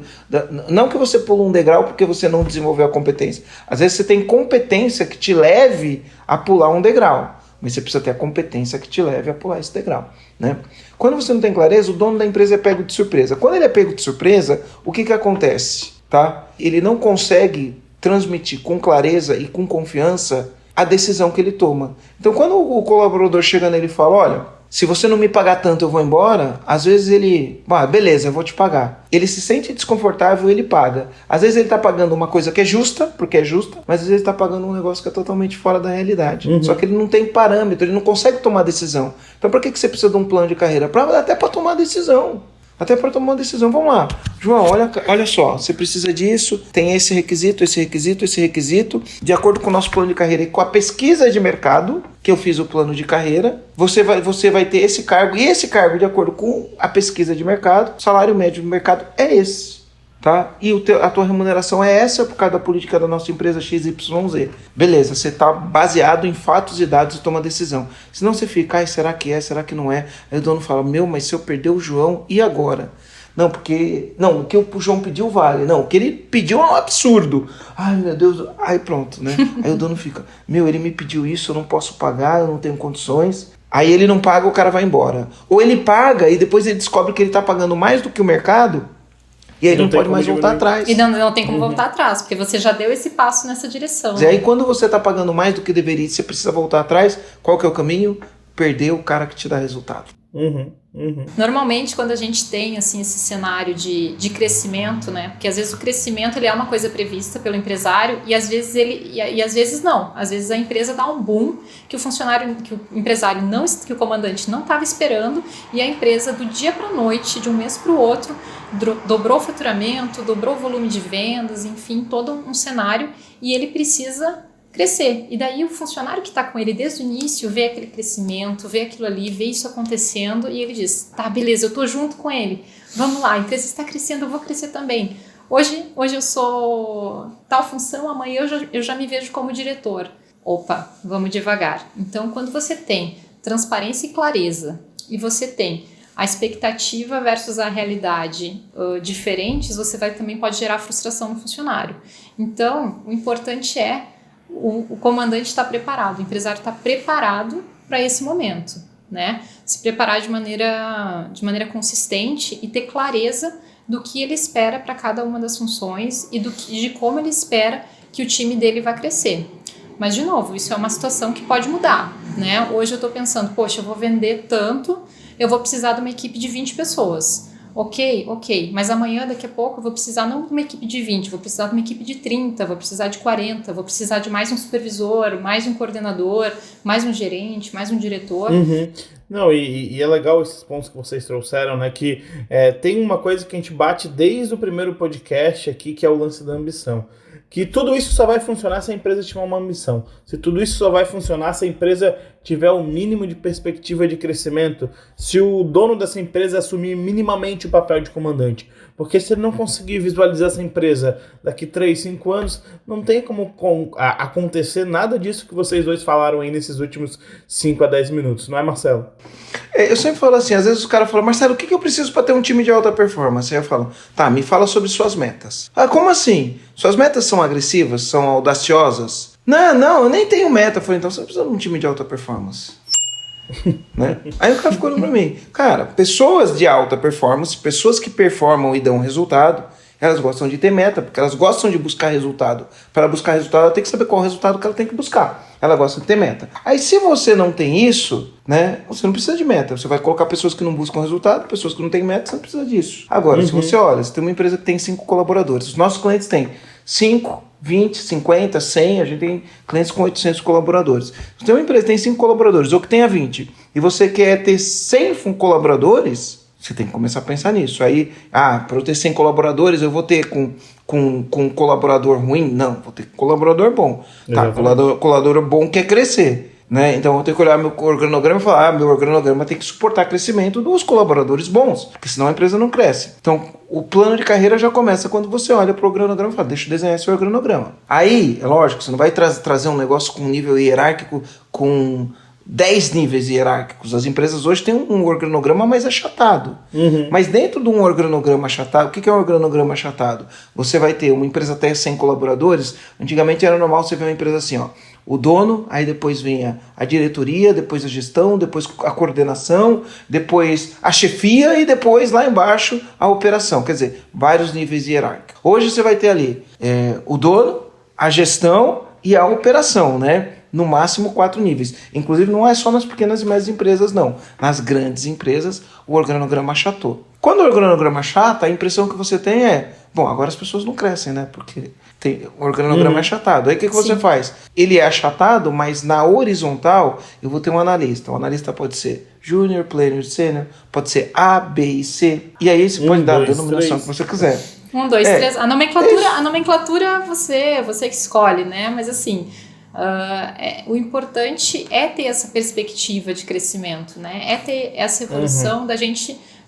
Não que você pula um degrau porque você não desenvolveu a competência. Às vezes você tem competência que te leve a pular um degrau. Mas você precisa ter a competência que te leve a pular esse degrau, né? Quando você não tem clareza, o dono da empresa é pego de surpresa. Quando ele é pego de surpresa, o que acontece? Tá? Ele não consegue transmitir com clareza e com confiança a decisão que ele toma. Então, quando o colaborador chega nele e fala, olha, se você não me pagar tanto, eu vou embora, às vezes ele, beleza, eu vou te pagar. Ele se sente desconfortável, ele paga. Às vezes ele está pagando uma coisa que é justa, porque é justa, mas às vezes ele está pagando um negócio que é totalmente fora da realidade. Só que ele não tem parâmetro, ele não consegue tomar decisão. Então por que você precisa de um plano de carreira? Até para tomar decisão. Até para tomar uma decisão. Vamos lá. João, olha só, você precisa disso, tem esse requisito, esse requisito, esse requisito. De acordo com o nosso plano de carreira e com a pesquisa de mercado, que eu fiz o plano de carreira, você vai ter esse cargo, e esse cargo, de acordo com a pesquisa de mercado, o salário médio do mercado é esse. Tá? E a tua remuneração é essa por causa da política da nossa empresa XYZ. Beleza, você está baseado em fatos e dados e toma decisão. Senão você fica, será que é, será que não é? Aí o dono fala, mas se eu perder o João, e agora? O que o João pediu vale. Não, o que ele pediu é um absurdo. Ai, meu Deus, aí pronto, né? Aí o dono fica, ele me pediu isso, eu não posso pagar, eu não tenho condições. Aí ele não paga, o cara vai embora. Ou ele paga e depois ele descobre que ele está pagando mais do que o mercado, e aí não pode mais voltar atrás. E não tem como voltar atrás, porque você já deu esse passo nessa direção. E aí quando você está pagando mais do que deveria, você precisa voltar atrás, qual que é o caminho? Perder o cara que te dá resultado. Normalmente, quando a gente tem assim, esse cenário de crescimento, né? Porque às vezes o crescimento ele é uma coisa prevista pelo empresário e às vezes às vezes não. Às vezes a empresa dá um boom que o empresário que o comandante não estava esperando, e a empresa do dia para a noite, de um mês para o outro, dobrou o faturamento, dobrou o volume de vendas, enfim, todo um cenário, e ele precisa crescer. E daí o funcionário que está com ele desde o início vê aquele crescimento, vê aquilo ali, vê isso acontecendo, e ele diz, tá, beleza, eu tô junto com ele, vamos lá, a empresa está crescendo, eu vou crescer também. Hoje eu sou tal função, amanhã eu já me vejo como diretor. Opa, vamos devagar. Então, quando você tem transparência e clareza, e você tem a expectativa versus a realidade diferentes, você também pode gerar frustração no funcionário. Então, o importante é o comandante estar preparado, o empresário estar preparado para esse momento, né? Se preparar de maneira consistente e ter clareza do que ele espera para cada uma das funções e de como ele espera que o time dele vai crescer. Mas, de novo, isso é uma situação que pode mudar, né? Hoje eu estou pensando, poxa, eu vou vender tanto, eu vou precisar de uma equipe de 20 pessoas. Ok, mas amanhã, daqui a pouco, eu vou precisar não de uma equipe de 20, vou precisar de uma equipe de 30, vou precisar de 40, vou precisar de mais um supervisor, mais um coordenador, mais um gerente, mais um diretor. Não, e é legal esses pontos que vocês trouxeram, né? Que tem uma coisa que a gente bate desde o primeiro podcast aqui, que é o lance da ambição. Que tudo isso só vai funcionar se a empresa tiver uma ambição. Se tudo isso só vai funcionar se a empresa tiver o mínimo de perspectiva de crescimento, se o dono dessa empresa assumir minimamente o papel de comandante. Porque se ele não conseguir visualizar essa empresa daqui 3, 5 anos, não tem como acontecer nada disso que vocês dois falaram aí nesses últimos 5 a 10 minutos, não é, Marcelo? Eu sempre falo assim, às vezes os caras falam, Marcelo, o que eu preciso para ter um time de alta performance? Aí eu falo, tá, me fala sobre suas metas. Ah, como assim? Suas metas são agressivas? São audaciosas? Não, eu nem tenho meta. Eu falei, então você não precisa de um time de alta performance. Né? Aí o cara ficou olhando pra mim. Cara, pessoas de alta performance, pessoas que performam e dão resultado, elas gostam de ter meta, porque elas gostam de buscar resultado. Para buscar resultado, ela tem que saber qual é o resultado que ela tem que buscar. Ela gosta de ter meta. Aí se você não tem isso, né, você não precisa de meta. Você vai colocar pessoas que não buscam resultado, pessoas que não têm meta, você não precisa disso. Agora, se você olha, você tem uma empresa que tem 5 colaboradores. Os nossos clientes têm 5 20, 50, 100, a gente tem clientes com 800 colaboradores. Se tem uma empresa que tem 5 colaboradores ou que tenha 20 e você quer ter 100 colaboradores, você tem que começar a pensar nisso. Aí, para eu ter 100 colaboradores, eu vou ter com um colaborador ruim? Não, vou ter colaborador bom. Tá, colaborador bom quer crescer. Né? Então eu vou ter que olhar meu organograma e falar, meu organograma tem que suportar crescimento dos colaboradores bons, porque senão a empresa não cresce. Então o plano de carreira já começa quando você olha para o organograma e fala, deixa eu desenhar esse organograma. Aí, é lógico, você não vai trazer um negócio com nível hierárquico, com 10 níveis hierárquicos. As empresas hoje têm um organograma mais achatado. Mas dentro de um organograma achatado, o que é um organograma achatado? Você vai ter uma empresa até 100 colaboradores. Antigamente era normal você ver uma empresa assim, ó. O dono, aí depois vem a diretoria, depois a gestão, depois a coordenação, depois a chefia e depois lá embaixo a operação. Quer dizer, vários níveis hierárquicos. Hoje você vai ter ali o dono, a gestão e a operação, né? No máximo 4 níveis. Inclusive não é só nas pequenas e médias empresas, não. Nas grandes empresas o organograma achatou. Quando o organograma achata, a impressão que você tem é, bom, agora as pessoas não crescem, né? Porque o organograma é achatado. Aí o que você faz? Ele é achatado, mas na horizontal eu vou ter um analista. O analista pode ser júnior, pleno, sênior, pode ser A, B e C. E aí você pode dar a denominação que você quiser. 1, 2, 3. A nomenclatura você que escolhe, né? Mas assim, o importante é ter essa perspectiva de crescimento, né? É ter essa evolução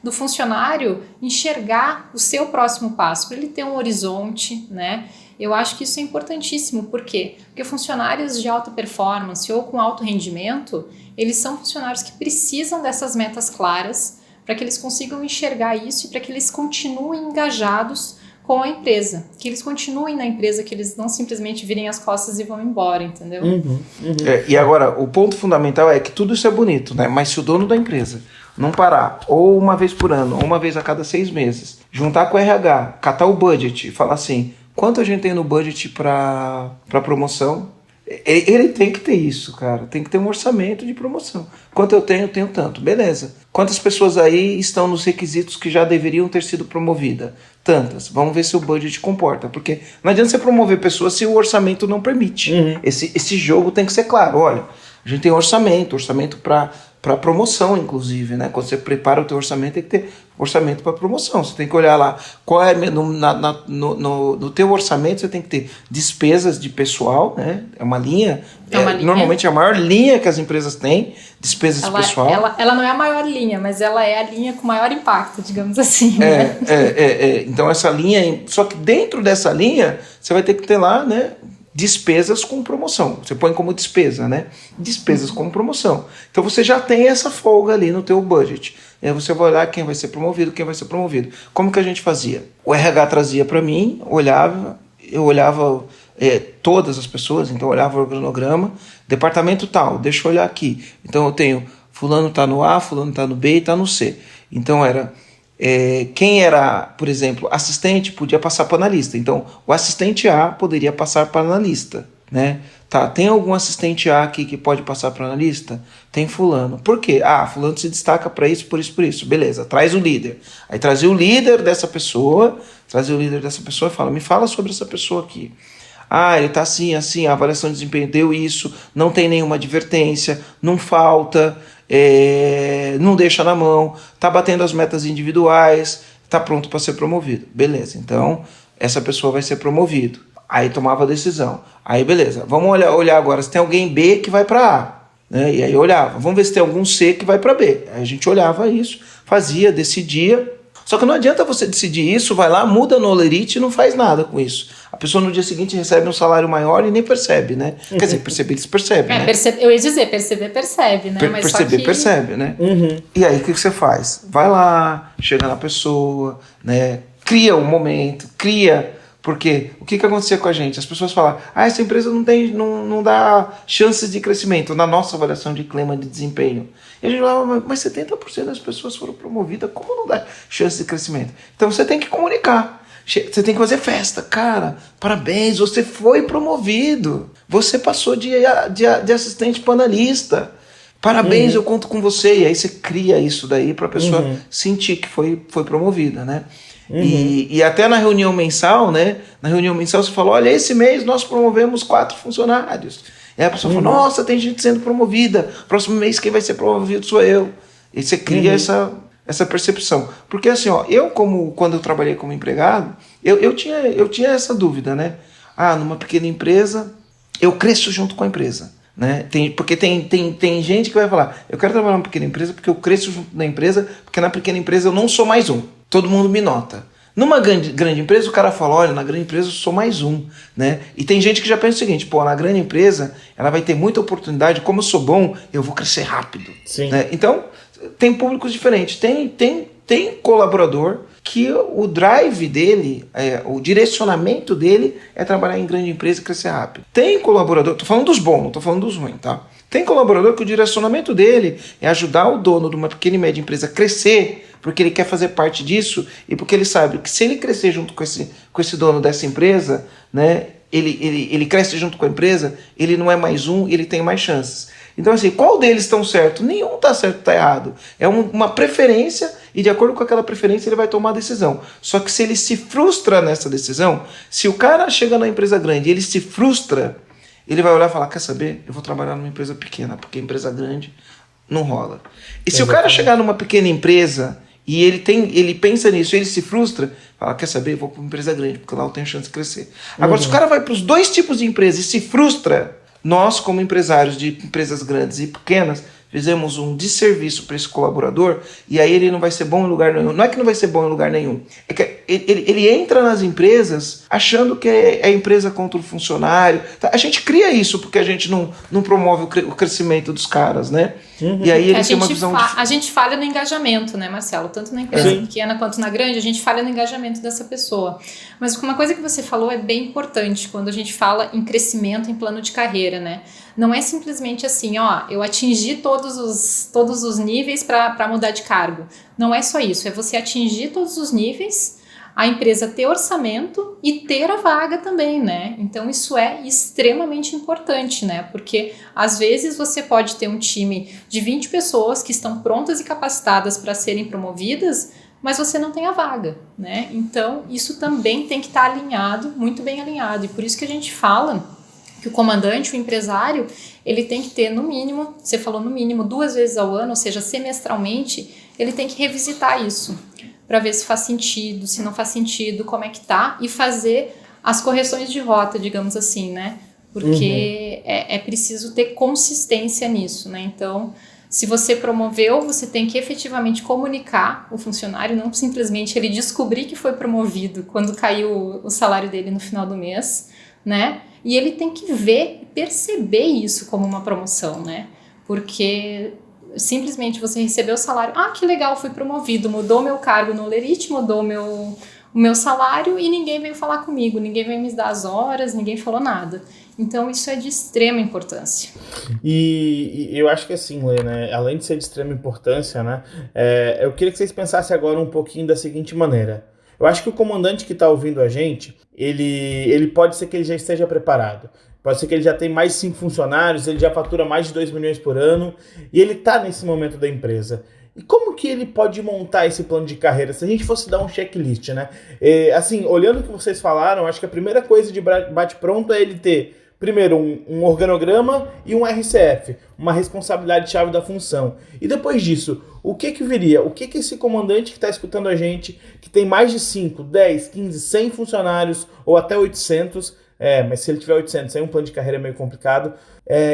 do funcionário enxergar o seu próximo passo, para ele ter um horizonte, né? Eu acho que isso é importantíssimo. Por quê? Porque funcionários de alta performance ou com alto rendimento, eles são funcionários que precisam dessas metas claras para que eles consigam enxergar isso e para que eles continuem engajados com a empresa, que eles continuem na empresa, que eles não simplesmente virem as costas e vão embora, entendeu? E agora, o ponto fundamental é que tudo isso é bonito, né? Mas se o dono da empresa não parar, ou uma vez por ano, ou uma vez a cada 6 meses, juntar com o RH, catar o budget e falar assim, quanto a gente tem no budget para promoção? Ele tem que ter isso, cara. Tem que ter um orçamento de promoção. Quanto eu tenho tanto. Beleza. Quantas pessoas aí estão nos requisitos que já deveriam ter sido promovidas? Tantas. Vamos ver se o budget comporta. Porque não adianta você promover pessoas se o orçamento não permite. Esse jogo tem que ser claro. Olha, a gente tem orçamento para promoção, inclusive, né? Quando você prepara o teu orçamento, tem que ter orçamento para promoção. Você tem que olhar lá qual é no teu orçamento, você tem que ter despesas de pessoal, né? É uma linha. Normalmente é a maior linha que as empresas têm, despesas de pessoal. Ela não é a maior linha, mas ela é a linha com maior impacto, digamos assim. Né? Então essa linha, só que dentro dessa linha, você vai ter que ter lá, né? Despesas com promoção. Você põe como despesa, né? Despesas com promoção. Então você já tem essa folga ali no teu budget. E aí você vai olhar quem vai ser promovido, quem vai ser promovido. Como que a gente fazia? O RH trazia para mim, eu olhava todas as pessoas, então eu olhava o organograma, departamento tal, deixa eu olhar aqui. Então eu tenho fulano tá no A, fulano tá no B e tá no C. Então era... quem era, por exemplo, assistente podia passar para analista. Então, o assistente A poderia passar para analista, né? Tá, tem algum assistente A aqui que pode passar para analista? Tem fulano. Por quê? Fulano se destaca para isso, por isso, por isso. Beleza, traz o líder. Aí trazia o líder dessa pessoa, e fala, me fala sobre essa pessoa aqui. Ele tá assim, a avaliação de desempenho deu isso, não tem nenhuma advertência, não falta... não deixa na mão, tá batendo as metas individuais, tá pronto para ser promovido. Beleza, então essa pessoa vai ser promovido. Aí tomava a decisão. Aí beleza, vamos olhar agora se tem alguém B que vai para A. Né? E aí olhava, vamos ver se tem algum C que vai para B. Aí a gente olhava isso, fazia, decidia. Só que não adianta você decidir isso, vai lá, muda no Olerite e não faz nada com isso. A pessoa no dia seguinte recebe um salário maior e nem percebe, né? Quer dizer, perceber eles percebem, né? Eu ia dizer, percebe, né? Mas percebe, né? E aí o que você faz? Vai lá, chega na pessoa, né? Cria um momento, porque o que acontecia com a gente? As pessoas falavam, essa empresa não dá chances de crescimento na nossa avaliação de clima de desempenho. E a gente falava, mas 70% das pessoas foram promovidas, como não dá chance de crescimento? Então você tem que comunicar. Você tem que fazer festa. Cara, parabéns, você foi promovido. Você passou de assistente para analista. Parabéns, eu conto com você. E aí você cria isso daí para a pessoa sentir que foi promovida, né? E até na reunião mensal, né? Na reunião mensal você falou, olha, esse mês nós promovemos 4 funcionários. E a pessoa fala, nossa, tem gente sendo promovida. Próximo mês quem vai ser promovido sou eu. E você cria essa percepção. Porque assim, ó, quando eu trabalhei como empregado, eu tinha essa dúvida, né? Numa pequena empresa, eu cresço junto com a empresa. Né? Porque tem gente que vai falar, eu quero trabalhar numa pequena empresa porque eu cresço junto da empresa, porque na pequena empresa eu não sou mais um. Todo mundo me nota. Numa grande empresa, o cara fala, olha, na grande empresa eu sou mais um, né? E tem gente que já pensa o seguinte, na grande empresa, ela vai ter muita oportunidade, como eu sou bom, eu vou crescer rápido. Sim. Né? Então, tem públicos diferentes. Tem colaborador que o drive dele, o direcionamento dele é trabalhar em grande empresa e crescer rápido. Tem colaborador, tô falando dos bons, não tô falando dos ruins, tá? Tem colaborador que o direcionamento dele é ajudar o dono de uma pequena e média empresa a crescer, porque ele quer fazer parte disso e porque ele sabe que se ele crescer junto com esse dono dessa empresa, né, ele cresce junto com a empresa, ele não é mais um, ele tem mais chances. Então assim, qual deles estão certo? Nenhum está certo, está errado. É uma preferência e de acordo com aquela preferência ele vai tomar a decisão. Só que se ele se frustra nessa decisão, se o cara chega na empresa grande e ele se frustra, ele vai olhar e falar, quer saber? Eu vou trabalhar numa empresa pequena, porque empresa grande não rola. E se o cara chegar numa pequena empresa e ele pensa nisso, ele se frustra, fala, quer saber? Eu vou para uma empresa grande, porque lá eu tenho chance de crescer. Agora, se o cara vai para os 2 tipos de empresa e se frustra, nós, como empresários de empresas grandes e pequenas, fizemos um desserviço para esse colaborador e aí ele não vai ser bom em lugar nenhum. Não é que não vai ser bom em lugar nenhum. É que ele entra nas empresas achando que é a empresa contra o funcionário. A gente cria isso porque a gente não promove o crescimento dos caras, né? E aí ele tem uma visão... A gente falha no engajamento, né, Marcelo? Tanto na empresa pequena quanto na grande, a gente falha no engajamento dessa pessoa. Mas uma coisa que você falou é bem importante quando a gente fala em crescimento, em plano de carreira, né? Não é simplesmente assim, eu atingi todos os níveis para mudar de cargo. Não é só isso, é você atingir todos os níveis, a empresa ter orçamento e ter a vaga também, né? Então isso é extremamente importante, né? Porque às vezes você pode ter um time de 20 pessoas que estão prontas e capacitadas para serem promovidas, mas você não tem a vaga, né? Então isso também tem que estar alinhado, muito bem alinhado. E por isso que a gente fala que o comandante, o empresário, ele tem que ter no mínimo, você falou no mínimo 2 vezes ao ano, ou seja, semestralmente, ele tem que revisitar isso, para ver se faz sentido, se não faz sentido, como é que tá, e fazer as correções de rota, digamos assim, né? Porque é preciso ter consistência nisso, né? Então, se você promoveu, você tem que efetivamente comunicar o funcionário, não simplesmente ele descobrir que foi promovido quando caiu o salário dele no final do mês, né? E ele tem que ver e perceber isso como uma promoção, né? Porque simplesmente você recebeu o salário, que legal, fui promovido, mudou meu cargo no Olerite, mudou o meu salário e ninguém veio falar comigo, ninguém veio me dar as horas, ninguém falou nada. Então isso é de extrema importância. E eu acho que assim, Lê, né, além de ser de extrema importância, né, eu queria que vocês pensassem agora um pouquinho da seguinte maneira. Eu acho que o comandante que está ouvindo a gente, ele pode ser que ele já esteja preparado. Pode ser que ele já tenha mais de 5 funcionários, ele já fatura mais de 2 milhões por ano e ele está nesse momento da empresa. E como que ele pode montar esse plano de carreira? Se a gente fosse dar um checklist, né? Assim, olhando o que vocês falaram, acho que a primeira coisa de bate-pronto é ele ter, primeiro, um organograma e um RCF, uma responsabilidade-chave da função. E depois disso, o que viria? O que esse comandante que está escutando a gente, que tem mais de 5, 10, 15, 100 funcionários ou até 800, mas se ele tiver 800, aí um plano de carreira é meio complicado,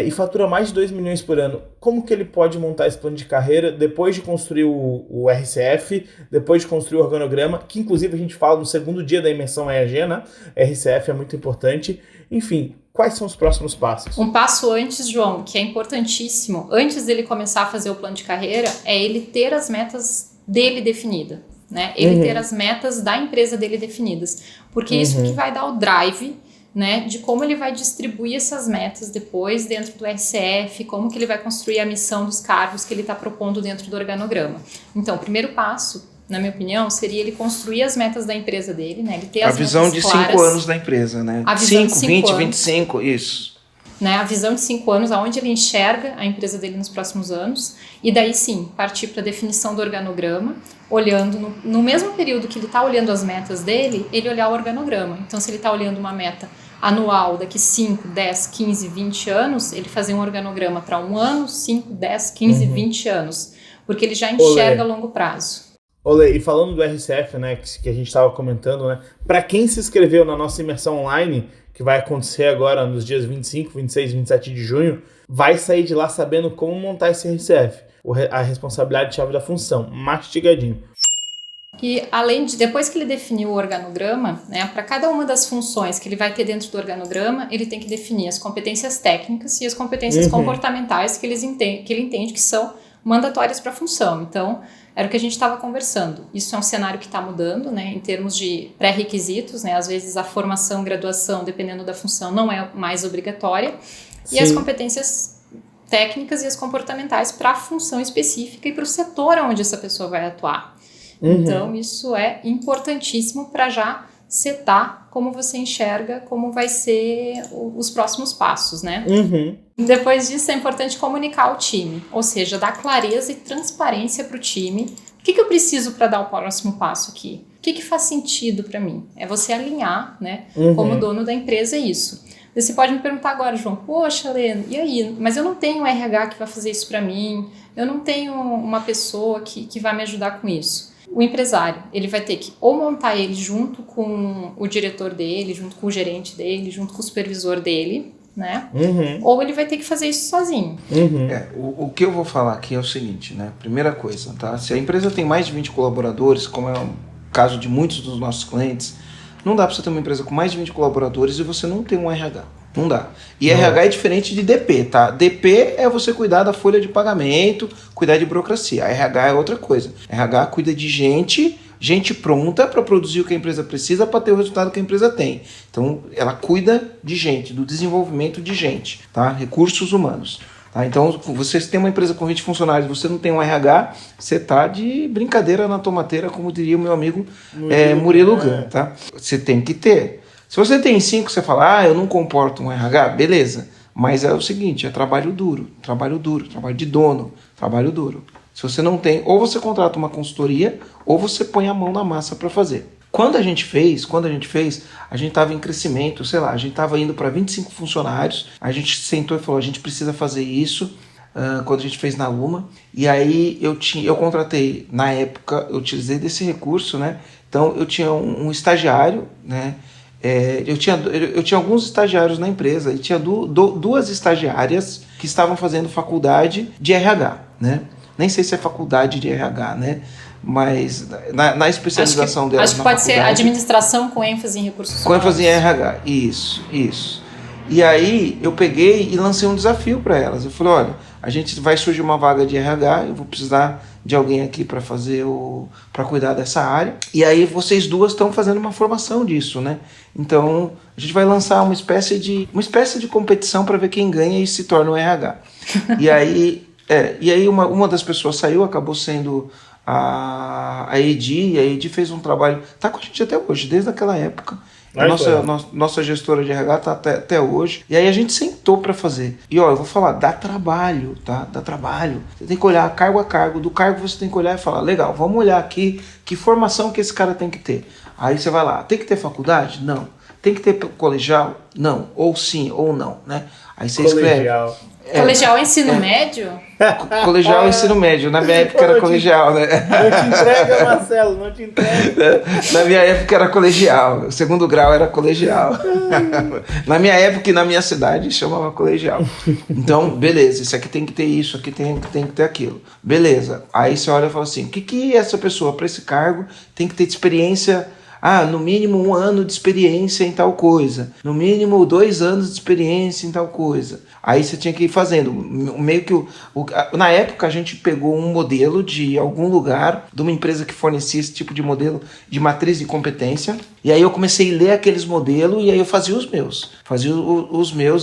e fatura mais de 2 milhões por ano, como que ele pode montar esse plano de carreira depois de construir o RCF, depois de construir o organograma, que inclusive a gente fala no segundo dia da imersão EAG, né? RCF é muito importante. Enfim, quais são os próximos passos? Um passo antes, João, que é importantíssimo, antes dele começar a fazer o plano de carreira, é ele ter as metas dele definidas, né? Ele ter as metas da empresa dele definidas, porque isso que vai dar o drive, né, de como ele vai distribuir essas metas depois dentro do RCF, como que ele vai construir a missão dos cargos que ele está propondo dentro do organograma. Então, o primeiro passo, na minha opinião, seria ele construir as metas da empresa dele, né? Ele ter as visão metas de claras, 5 anos da empresa, né? A visão 5, de 20, anos. 25, isso. né, a visão de 5 anos, aonde ele enxerga a empresa dele nos próximos anos, e daí sim, partir para a definição do organograma, olhando no mesmo período que ele está olhando as metas dele, ele olhar o organograma. Então, se ele está olhando uma meta anual daqui 5, 10, 15, 20 anos, ele fazer um organograma para 1 ano, 5, 10, 15, 20 anos, porque ele já enxerga a longo prazo. Olê, e falando do RCF, né, que a gente estava comentando, né, para quem se inscreveu na nossa imersão online, que vai acontecer agora nos dias 25, 26 e 27 de junho, vai sair de lá sabendo como montar esse RCF, a responsabilidade-chave da função, mastigadinho. E além de, depois que ele definiu o organograma, né, para cada uma das funções que ele vai ter dentro do organograma, ele tem que definir as competências técnicas e as competências comportamentais que ele entende que são mandatórias para a função. Então, era o que a gente estava conversando. Isso é um cenário que está mudando, né, em termos de pré-requisitos, né, às vezes a formação, graduação, dependendo da função, não é mais obrigatória. Sim. E as competências técnicas e as comportamentais para a função específica e para o setor onde essa pessoa vai atuar. Então, isso é importantíssimo para já setar como você enxerga, como vai ser os próximos passos, né? Depois disso, é importante comunicar ao time, ou seja, dar clareza e transparência para o time. O que eu preciso para dar o próximo passo aqui? O que faz sentido para mim? É você alinhar, né, como dono da empresa, isso. Você pode me perguntar agora, João, poxa, Lê, e aí? Mas eu não tenho um RH que vai fazer isso para mim, eu não tenho uma pessoa que vai me ajudar com isso. O empresário, ele vai ter que ou montar ele junto com o diretor dele, junto com o gerente dele, junto com o supervisor dele, né? Ou ele vai ter que fazer isso sozinho. O que eu vou falar aqui é o seguinte, né? Primeira coisa, tá? Se a empresa tem mais de 20 colaboradores, como é o caso de muitos dos nossos clientes, não dá para você ter uma empresa com mais de 20 colaboradores e você não ter um RH. Não dá. E RH é diferente de DP, tá? DP é você cuidar da folha de pagamento, cuidar de burocracia. A RH é outra coisa. A RH cuida de gente pronta para produzir o que a empresa precisa para ter o resultado que a empresa tem. Então, ela cuida de gente, do desenvolvimento de gente, tá? Recursos humanos. Tá? Então, você tem uma empresa com 20 funcionários, você não tem um RH, você tá de brincadeira na tomateira, como diria o meu amigo Murilo Gun, tá? Você tem que ter. Se você tem 5, você fala, eu não comporto um RH, beleza. Mas é o seguinte, é trabalho duro, trabalho de dono, trabalho duro. Se você não tem, ou você contrata uma consultoria, ou você põe a mão na massa para fazer. Quando a gente fez, a gente estava em crescimento, sei lá, a gente estava indo para 25 funcionários, a gente sentou e falou, a gente precisa fazer isso, quando a gente fez na Luma, e aí eu contratei, na época, eu utilizei desse recurso, né? Então eu tinha um estagiário, né? Eu tinha alguns estagiários na empresa e tinha duas estagiárias que estavam fazendo faculdade de RH, né? Nem sei se é faculdade de RH, né? Mas na especialização delas. Acho que pode ser administração com ênfase em recursos humanos. Com ênfase em RH, isso. E aí eu peguei e lancei um desafio para elas. Eu falei, olha, a gente vai surgir uma vaga de RH, eu vou precisar de alguém aqui para para cuidar dessa área. E aí vocês duas estão fazendo uma formação disso, né? Então a gente vai lançar uma espécie de competição para ver quem ganha e se torna o RH. E aí uma das pessoas saiu, acabou sendo a Edi, e a Edi fez um trabalho, tá com a gente até hoje, desde aquela época. Nossa gestora de RH tá até hoje. E aí a gente sentou para fazer. E ó, eu vou falar, dá trabalho, tá? Dá trabalho. Você tem que olhar cargo a cargo. Do cargo você tem que olhar e falar, legal, vamos olhar aqui que formação que esse cara tem que ter. Aí você vai lá, tem que ter faculdade? Não. Tem que ter colegial? Não. Ou sim, ou não, né? Aí você escreve. Colegial é ensino médio? Colegial é ensino médio. Na minha época era colegial, né? Não te entrega, Marcelo, não te entrega. Na minha época era colegial. O segundo grau era colegial. Na minha época e na minha cidade chamava colegial. Então, beleza, isso aqui tem que ter isso, aqui tem que ter aquilo. Beleza. Aí você olha e fala assim, o que essa pessoa para esse cargo tem que ter de experiência? No mínimo 1 ano de experiência em tal coisa. No mínimo 2 anos de experiência em tal coisa. Aí você tinha que ir fazendo. Meio que na época a gente pegou um modelo de algum lugar, de uma empresa que fornecia esse tipo de modelo de matriz de competência. E aí eu comecei a ler aqueles modelos e aí eu fazia os meus.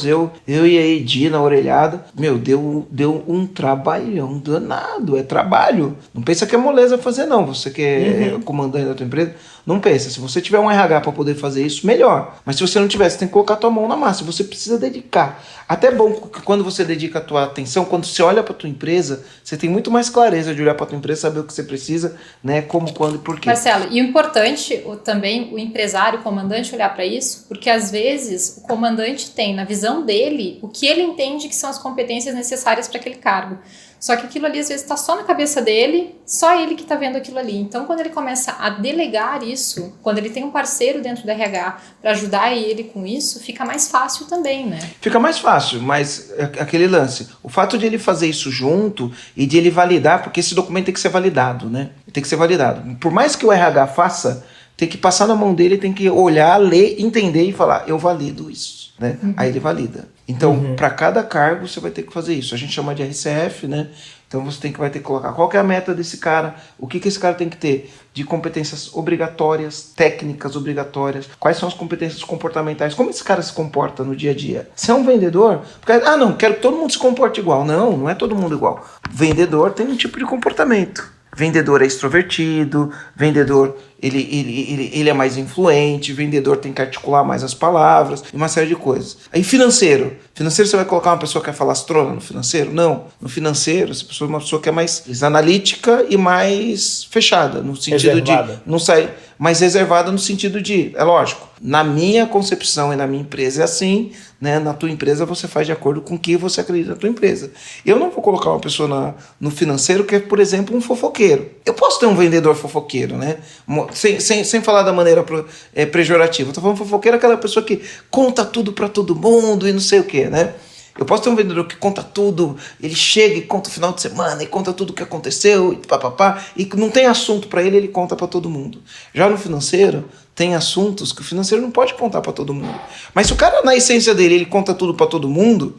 Eu e a Edi na orelhada. Meu, deu um trabalhão danado. É trabalho. Não pensa que é moleza fazer, não. Você que é comandante da tua empresa, não pensa. pensa, se você tiver um RH para poder fazer isso, melhor. Mas se você não tiver, você tem que colocar a tua mão na massa. Você precisa dedicar. Até é bom que quando você dedica a tua atenção, quando você olha para tua empresa, você tem muito mais clareza de olhar para tua empresa, saber o que você precisa, né? Como, quando e por quê. Marcelo, e o importante também, o empresário, o comandante, olhar para isso, porque às vezes o comandante tem na visão dele o que ele entende que são as competências necessárias para aquele cargo. Só que aquilo ali às vezes está só na cabeça dele, só ele que está vendo aquilo ali. Então, quando ele começa a delegar isso, quando ele tem um parceiro dentro do RH para ajudar ele com isso, fica mais fácil também, né? Fica mais fácil, mas aquele lance, o fato de ele fazer isso junto e de ele validar, porque esse documento tem que ser validado, né? Tem que ser validado. Por mais que o RH faça, tem que passar na mão dele, tem que olhar, ler, entender e falar, eu valido isso, né? Aí ele valida. Então, para cada cargo, você vai ter que fazer isso. A gente chama de RCF, né? Então, você vai ter que colocar qual que é a meta desse cara, o que esse cara tem que ter de competências obrigatórias, técnicas obrigatórias, quais são as competências comportamentais, como esse cara se comporta no dia a dia. Se é um vendedor, porque, não, quero que todo mundo se comporte igual. Não, não é todo mundo igual. Vendedor tem um tipo de comportamento. Vendedor é extrovertido, vendedor ele é mais influente, vendedor tem que articular mais as palavras, uma série de coisas. Aí financeiro você vai colocar uma pessoa que é falastrona no financeiro? Não, no financeiro essa pessoa é uma pessoa que é mais analítica e mais fechada, no sentido reservada. De não sair, mais reservada no sentido de, é lógico, na minha concepção e na minha empresa é assim, né? Na tua empresa você faz de acordo com o que você acredita na tua empresa. Eu não vou colocar uma pessoa no financeiro que é, por exemplo, um fofoqueiro. Eu posso ter um vendedor fofoqueiro, né? Sem falar da maneira pejorativa. Eu tô falando fofoqueiro, aquela pessoa que conta tudo para todo mundo e não sei o que, né? Eu posso ter um vendedor que conta tudo, ele chega e conta o final de semana, e conta tudo o que aconteceu, e papapá, e não tem assunto para ele conta para todo mundo. Já no financeiro, tem assuntos que o financeiro não pode contar para todo mundo. Mas se o cara, na essência dele, ele conta tudo para todo mundo,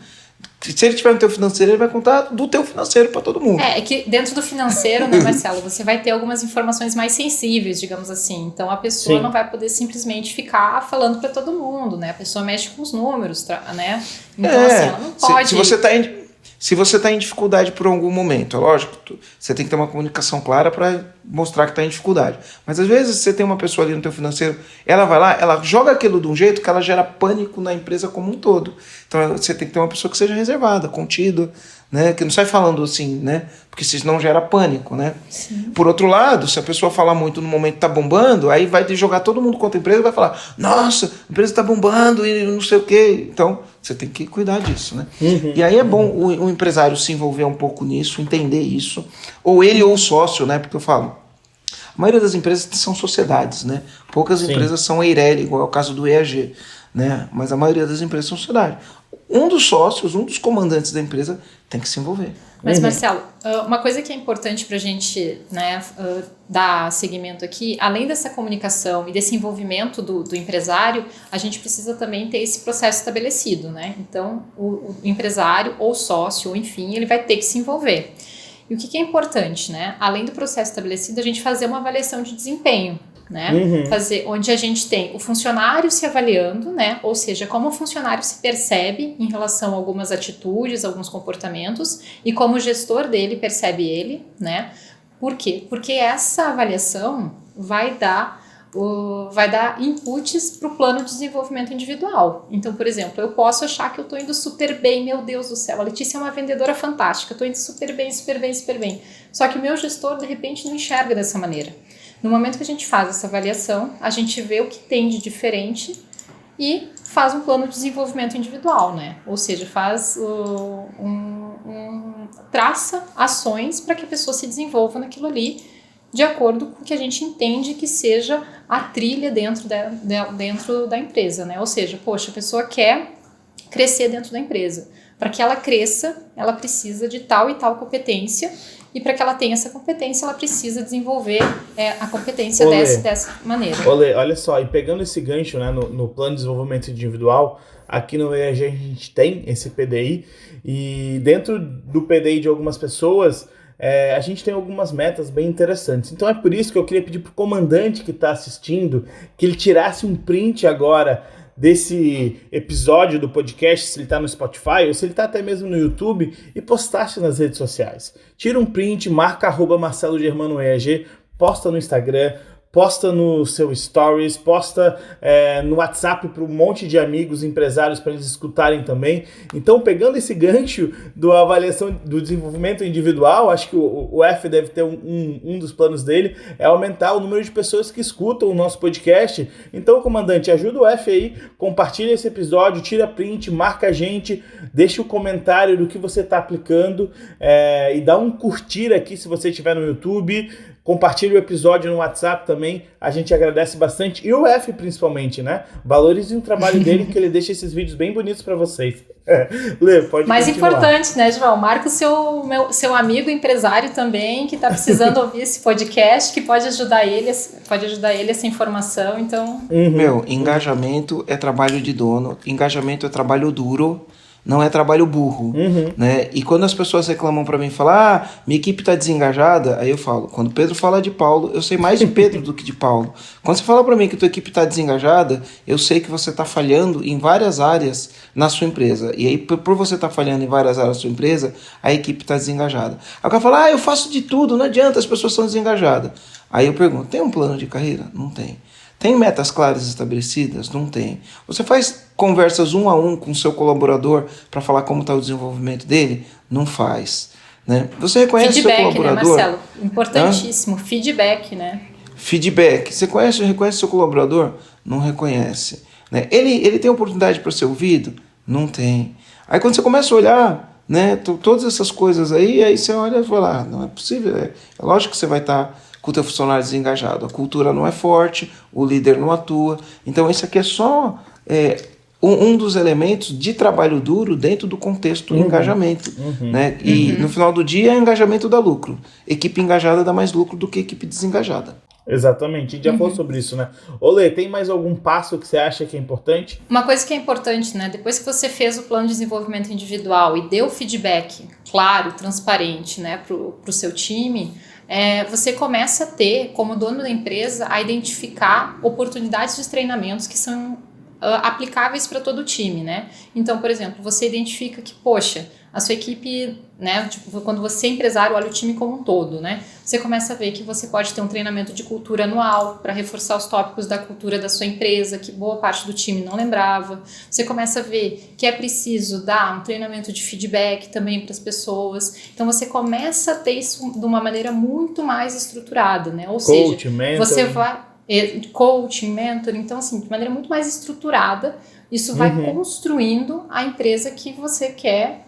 se ele tiver no teu financeiro, ele vai contar do teu financeiro para todo mundo. É que dentro do financeiro, né, Marcelo, você vai ter algumas informações mais sensíveis, digamos assim. Então, a pessoa não vai poder simplesmente ficar falando para todo mundo, né? A pessoa mexe com os números, né? Então, assim, ela não pode... Se você está em dificuldade por algum momento, é lógico, você tem que ter uma comunicação clara para mostrar que está em dificuldade. Mas às vezes você tem uma pessoa ali no teu financeiro, ela vai lá, ela joga aquilo de um jeito que ela gera pânico na empresa como um todo. Então você tem que ter uma pessoa que seja reservada, contida, né? Que não sai falando assim, né? Porque senão gera pânico, né? Sim. Por outro lado, se a pessoa falar muito no momento que tá bombando, aí vai jogar todo mundo contra a empresa e vai falar, nossa, a empresa tá bombando e não sei o quê. Então, você tem que cuidar disso, né? E aí é bom o empresário se envolver um pouco nisso, entender isso. Ou ele ou o sócio, né? Porque eu falo, a maioria das empresas são sociedades, né? Poucas empresas são EIRELI, igual é o caso do EAG, né? Mas a maioria das empresas são sociedades. Um dos sócios, um dos comandantes da empresa tem que se envolver. Mas, Marcelo, uma coisa que é importante para a gente, né, dar seguimento aqui, além dessa comunicação e desse envolvimento do empresário, a gente precisa também ter esse processo estabelecido, né? Então, o empresário ou sócio, ou enfim, ele vai ter que se envolver. E o que é importante, né? Além do processo estabelecido, a gente fazer uma avaliação de desempenho, né? Onde a gente tem o funcionário se avaliando, né? Ou seja, como o funcionário se percebe em relação a algumas atitudes, alguns comportamentos, e como o gestor dele percebe ele, né? Por quê? Porque essa avaliação vai dar inputs para o plano de desenvolvimento individual. Então, por exemplo, eu posso achar que eu estou indo super bem, meu Deus do céu, a Letícia é uma vendedora fantástica, estou indo super bem, super bem, super bem. Só que o meu gestor, de repente, não enxerga dessa maneira. No momento que a gente faz essa avaliação, a gente vê o que tem de diferente e faz um plano de desenvolvimento individual, né? Ou seja, traça ações para que a pessoa se desenvolva naquilo ali, de acordo com o que a gente entende que seja a trilha dentro da empresa, né? Ou seja, poxa, a pessoa quer crescer dentro da empresa. Para que ela cresça, ela precisa de tal e tal competência, e para que ela tenha essa competência, ela precisa desenvolver a competência dessa maneira. Olha só, e pegando esse gancho, né, no plano de desenvolvimento individual, aqui no EAG a gente tem esse PDI, e dentro do PDI de algumas pessoas, a gente tem algumas metas bem interessantes. Então é por isso que eu queria pedir para o comandante que está assistindo, que ele tirasse um print agora desse episódio do podcast, se ele está no Spotify ou se ele está até mesmo no YouTube, e postasse nas redes sociais. Tira um print, marca @MarceloGermanoEAG, posta no Instagram, posta no seu stories, posta no WhatsApp para um monte de amigos, empresários, para eles escutarem também. Então, pegando esse gancho da avaliação do desenvolvimento individual, acho que o F deve ter um dos planos dele, é aumentar o número de pessoas que escutam o nosso podcast. Então, comandante, ajuda o F aí, compartilha esse episódio, tira print, marca a gente, deixa o comentário do que você está aplicando e dá um curtir aqui se você estiver no YouTube. Compartilhe o episódio no WhatsApp também, a gente agradece bastante. E o F principalmente, né? Valorizem o trabalho dele, que ele deixa esses vídeos bem bonitos para vocês. Lê, pode Mais continuar. importante, né, João? Marca o seu amigo empresário também, que está precisando ouvir esse podcast, que pode ajudar ele essa informação, então... Engajamento é trabalho de dono, engajamento é trabalho duro, não é trabalho burro, né? E quando as pessoas reclamam para mim, falam, minha equipe tá desengajada, aí eu falo, quando Pedro fala de Paulo, eu sei mais de Pedro do que de Paulo. Quando você fala para mim que tua equipe tá desengajada, eu sei que você tá falhando em várias áreas na sua empresa. E aí, por você tá falhando em várias áreas da sua empresa, a equipe tá desengajada. Aí o cara fala, eu faço de tudo, não adianta, as pessoas são desengajadas. Aí eu pergunto, tem um plano de carreira? Não tem. Tem metas claras estabelecidas? Não tem. Você faz conversas 1 a 1 com o seu colaborador para falar como está o desenvolvimento dele? Não faz. Né? Você reconhece o seu colaborador? Feedback, né, Marcelo? Importantíssimo. Feedback, né? Feedback. Você reconhece o seu colaborador? Não reconhece. Né? Ele tem oportunidade para ser ouvido? Não tem. Aí quando você começa a olhar, né, todas essas coisas aí você olha e fala, não é possível. É lógico que você vai estar com o teu funcionário desengajado. A cultura não é forte, o líder não atua. Então, isso aqui é só um dos elementos de trabalho duro dentro do contexto do engajamento. Né? E no final do dia, é engajamento dá lucro. Equipe engajada dá mais lucro do que equipe desengajada. Exatamente, a gente já falou sobre isso, né? Olê, tem mais algum passo que você acha que é importante? Uma coisa que é importante, né? Depois que você fez o plano de desenvolvimento individual e deu feedback claro, transparente, né, pro seu time, você começa a ter, como dono da empresa, a identificar oportunidades de treinamentos que são aplicáveis para todo o time, né? Então, por exemplo, você identifica que, poxa, a sua equipe, né, tipo, quando você é empresário, olha o time como um todo, né? Você começa a ver que você pode ter um treinamento de cultura anual para reforçar os tópicos da cultura da sua empresa, que boa parte do time não lembrava. Você começa a ver que é preciso dar um treinamento de feedback também para as pessoas. Então, você começa a ter isso de uma maneira muito mais estruturada, né? Ou seja, você vai... coaching, mentor, então assim, de maneira muito mais estruturada, isso vai construindo a empresa que você quer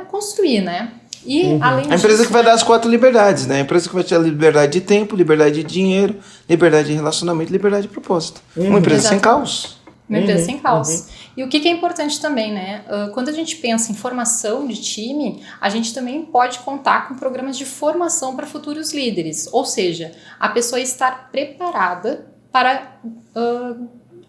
construir, né? E além disso, a empresa que vai dar as 4 liberdades, né? A empresa que vai ter a liberdade de tempo, liberdade de dinheiro, liberdade de relacionamento, liberdade de propósito. Uma empresa sem caos. Uma empresa sem caos. E o que é importante também, né? Quando a gente pensa em formação de time, a gente também pode contar com programas de formação para futuros líderes. Ou seja, a pessoa estar preparada para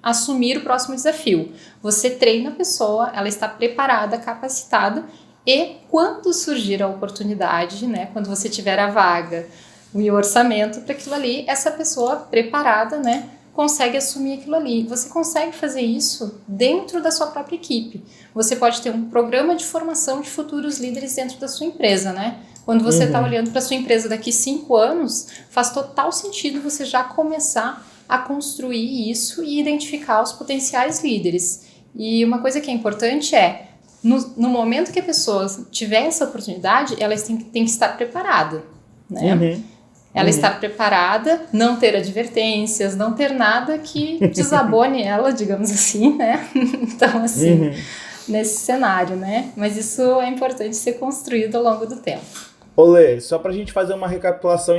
assumir o próximo desafio. Você treina a pessoa, ela está preparada, capacitada, e quando surgir a oportunidade, né? Quando você tiver a vaga e o orçamento para aquilo ali, essa pessoa preparada, né, consegue assumir aquilo ali. Você consegue fazer isso dentro da sua própria equipe. Você pode ter um programa de formação de futuros líderes dentro da sua empresa, né? Quando você está olhando para a sua empresa daqui 5 anos, faz total sentido você já começar a construir isso e identificar os potenciais líderes. E uma coisa que é importante é, no momento que a pessoa tiver essa oportunidade, ela tem que estar preparada, né? Ela estar preparada, não ter advertências, não ter nada que desabone ela, digamos assim, né? Então, assim, nesse cenário, né? Mas isso é importante ser construído ao longo do tempo. Olê, só pra gente fazer uma recapitulação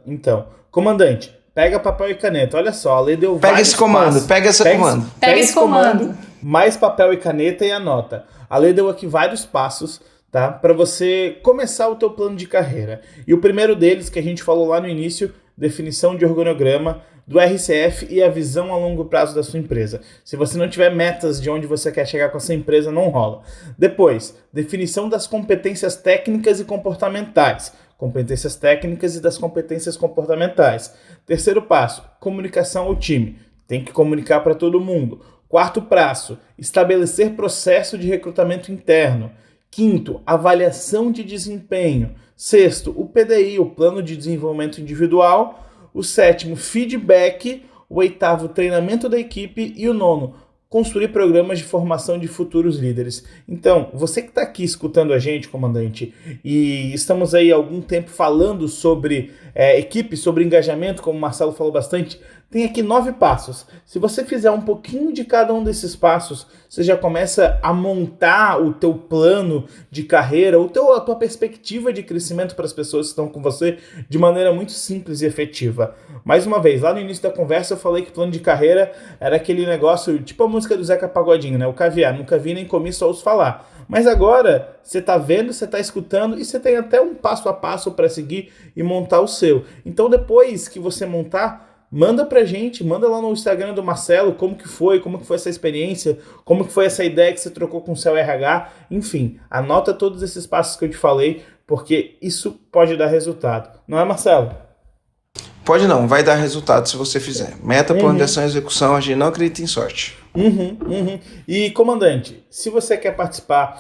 então. Comandante, pega papel e caneta. Olha só, a Lê deu vários passos. Pega esse comando. Mais papel e caneta e anota. A Lê deu aqui vários passos, tá? Para você começar o teu plano de carreira. E o primeiro deles, que a gente falou lá no início, definição de organograma do RCF e a visão a longo prazo da sua empresa. Se você não tiver metas de onde você quer chegar com essa empresa, não rola. Depois, definição das competências técnicas e comportamentais. Competências técnicas e das competências comportamentais. Terceiro passo, comunicação ao time. Tem que comunicar para todo mundo. Quarto passo, estabelecer processo de recrutamento interno. Quinto, avaliação de desempenho. Sexto, o PDI, o Plano de Desenvolvimento Individual. o 7º, feedback, o 8º, treinamento da equipe e o 9º, construir programas de formação de futuros líderes. Então, você que está aqui escutando a gente, comandante, e estamos aí há algum tempo falando sobre equipe, sobre engajamento, como o Marcelo falou bastante, tem aqui 9 passos. Se você fizer um pouquinho de cada um desses passos, você já começa a montar o teu plano de carreira, a tua perspectiva de crescimento para as pessoas que estão com você de maneira muito simples e efetiva. Mais uma vez, lá no início da conversa eu falei que plano de carreira era aquele negócio, tipo a música do Zeca Pagodinho, né? O caviar, nunca vi nem comi, só ouço falar. Mas agora você está vendo, você está escutando e você tem até um passo a passo para seguir e montar o seu. Então depois que você montar, manda pra gente, manda lá no Instagram do Marcelo como que foi essa experiência, como que foi essa ideia que você trocou com o seu RH, enfim, anota todos esses passos que eu te falei, porque isso pode dar resultado. Não é, Marcelo? Pode não, vai dar resultado se você fizer. Meta, plano de ação e execução, a gente não acredita em sorte. E, comandante, se você quer participar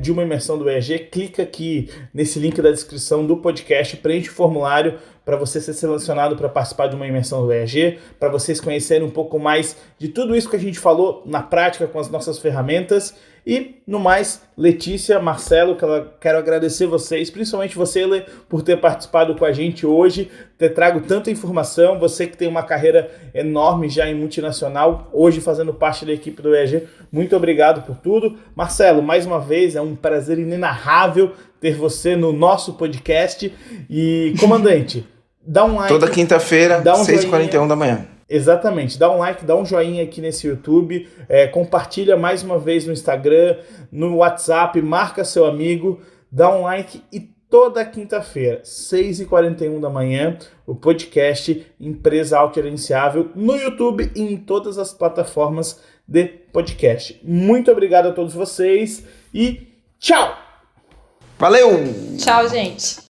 de uma imersão do EAG, clica aqui nesse link da descrição do podcast, preenche o formulário para você ser selecionado para participar de uma imersão do EAG, para vocês conhecerem um pouco mais de tudo isso que a gente falou na prática com as nossas ferramentas. E, no mais, Letícia, Marcelo, quero agradecer vocês, principalmente você, Lê, por ter participado com a gente hoje, ter trago tanta informação, você que tem uma carreira enorme já em multinacional, hoje fazendo parte da equipe do EAG, muito obrigado por tudo. Marcelo, mais uma vez, é um prazer inenarrável ter você no nosso podcast. E, comandante, dá um like. Toda quinta-feira, 6h41 da manhã. Exatamente, dá um like, dá um joinha aqui nesse YouTube, compartilha mais uma vez no Instagram, no WhatsApp, marca seu amigo, dá um like e toda quinta-feira, 6h41 da manhã, o podcast Empresa Autogerenciável no YouTube e em todas as plataformas de podcast. Muito obrigado a todos vocês e tchau! Valeu! Tchau, gente!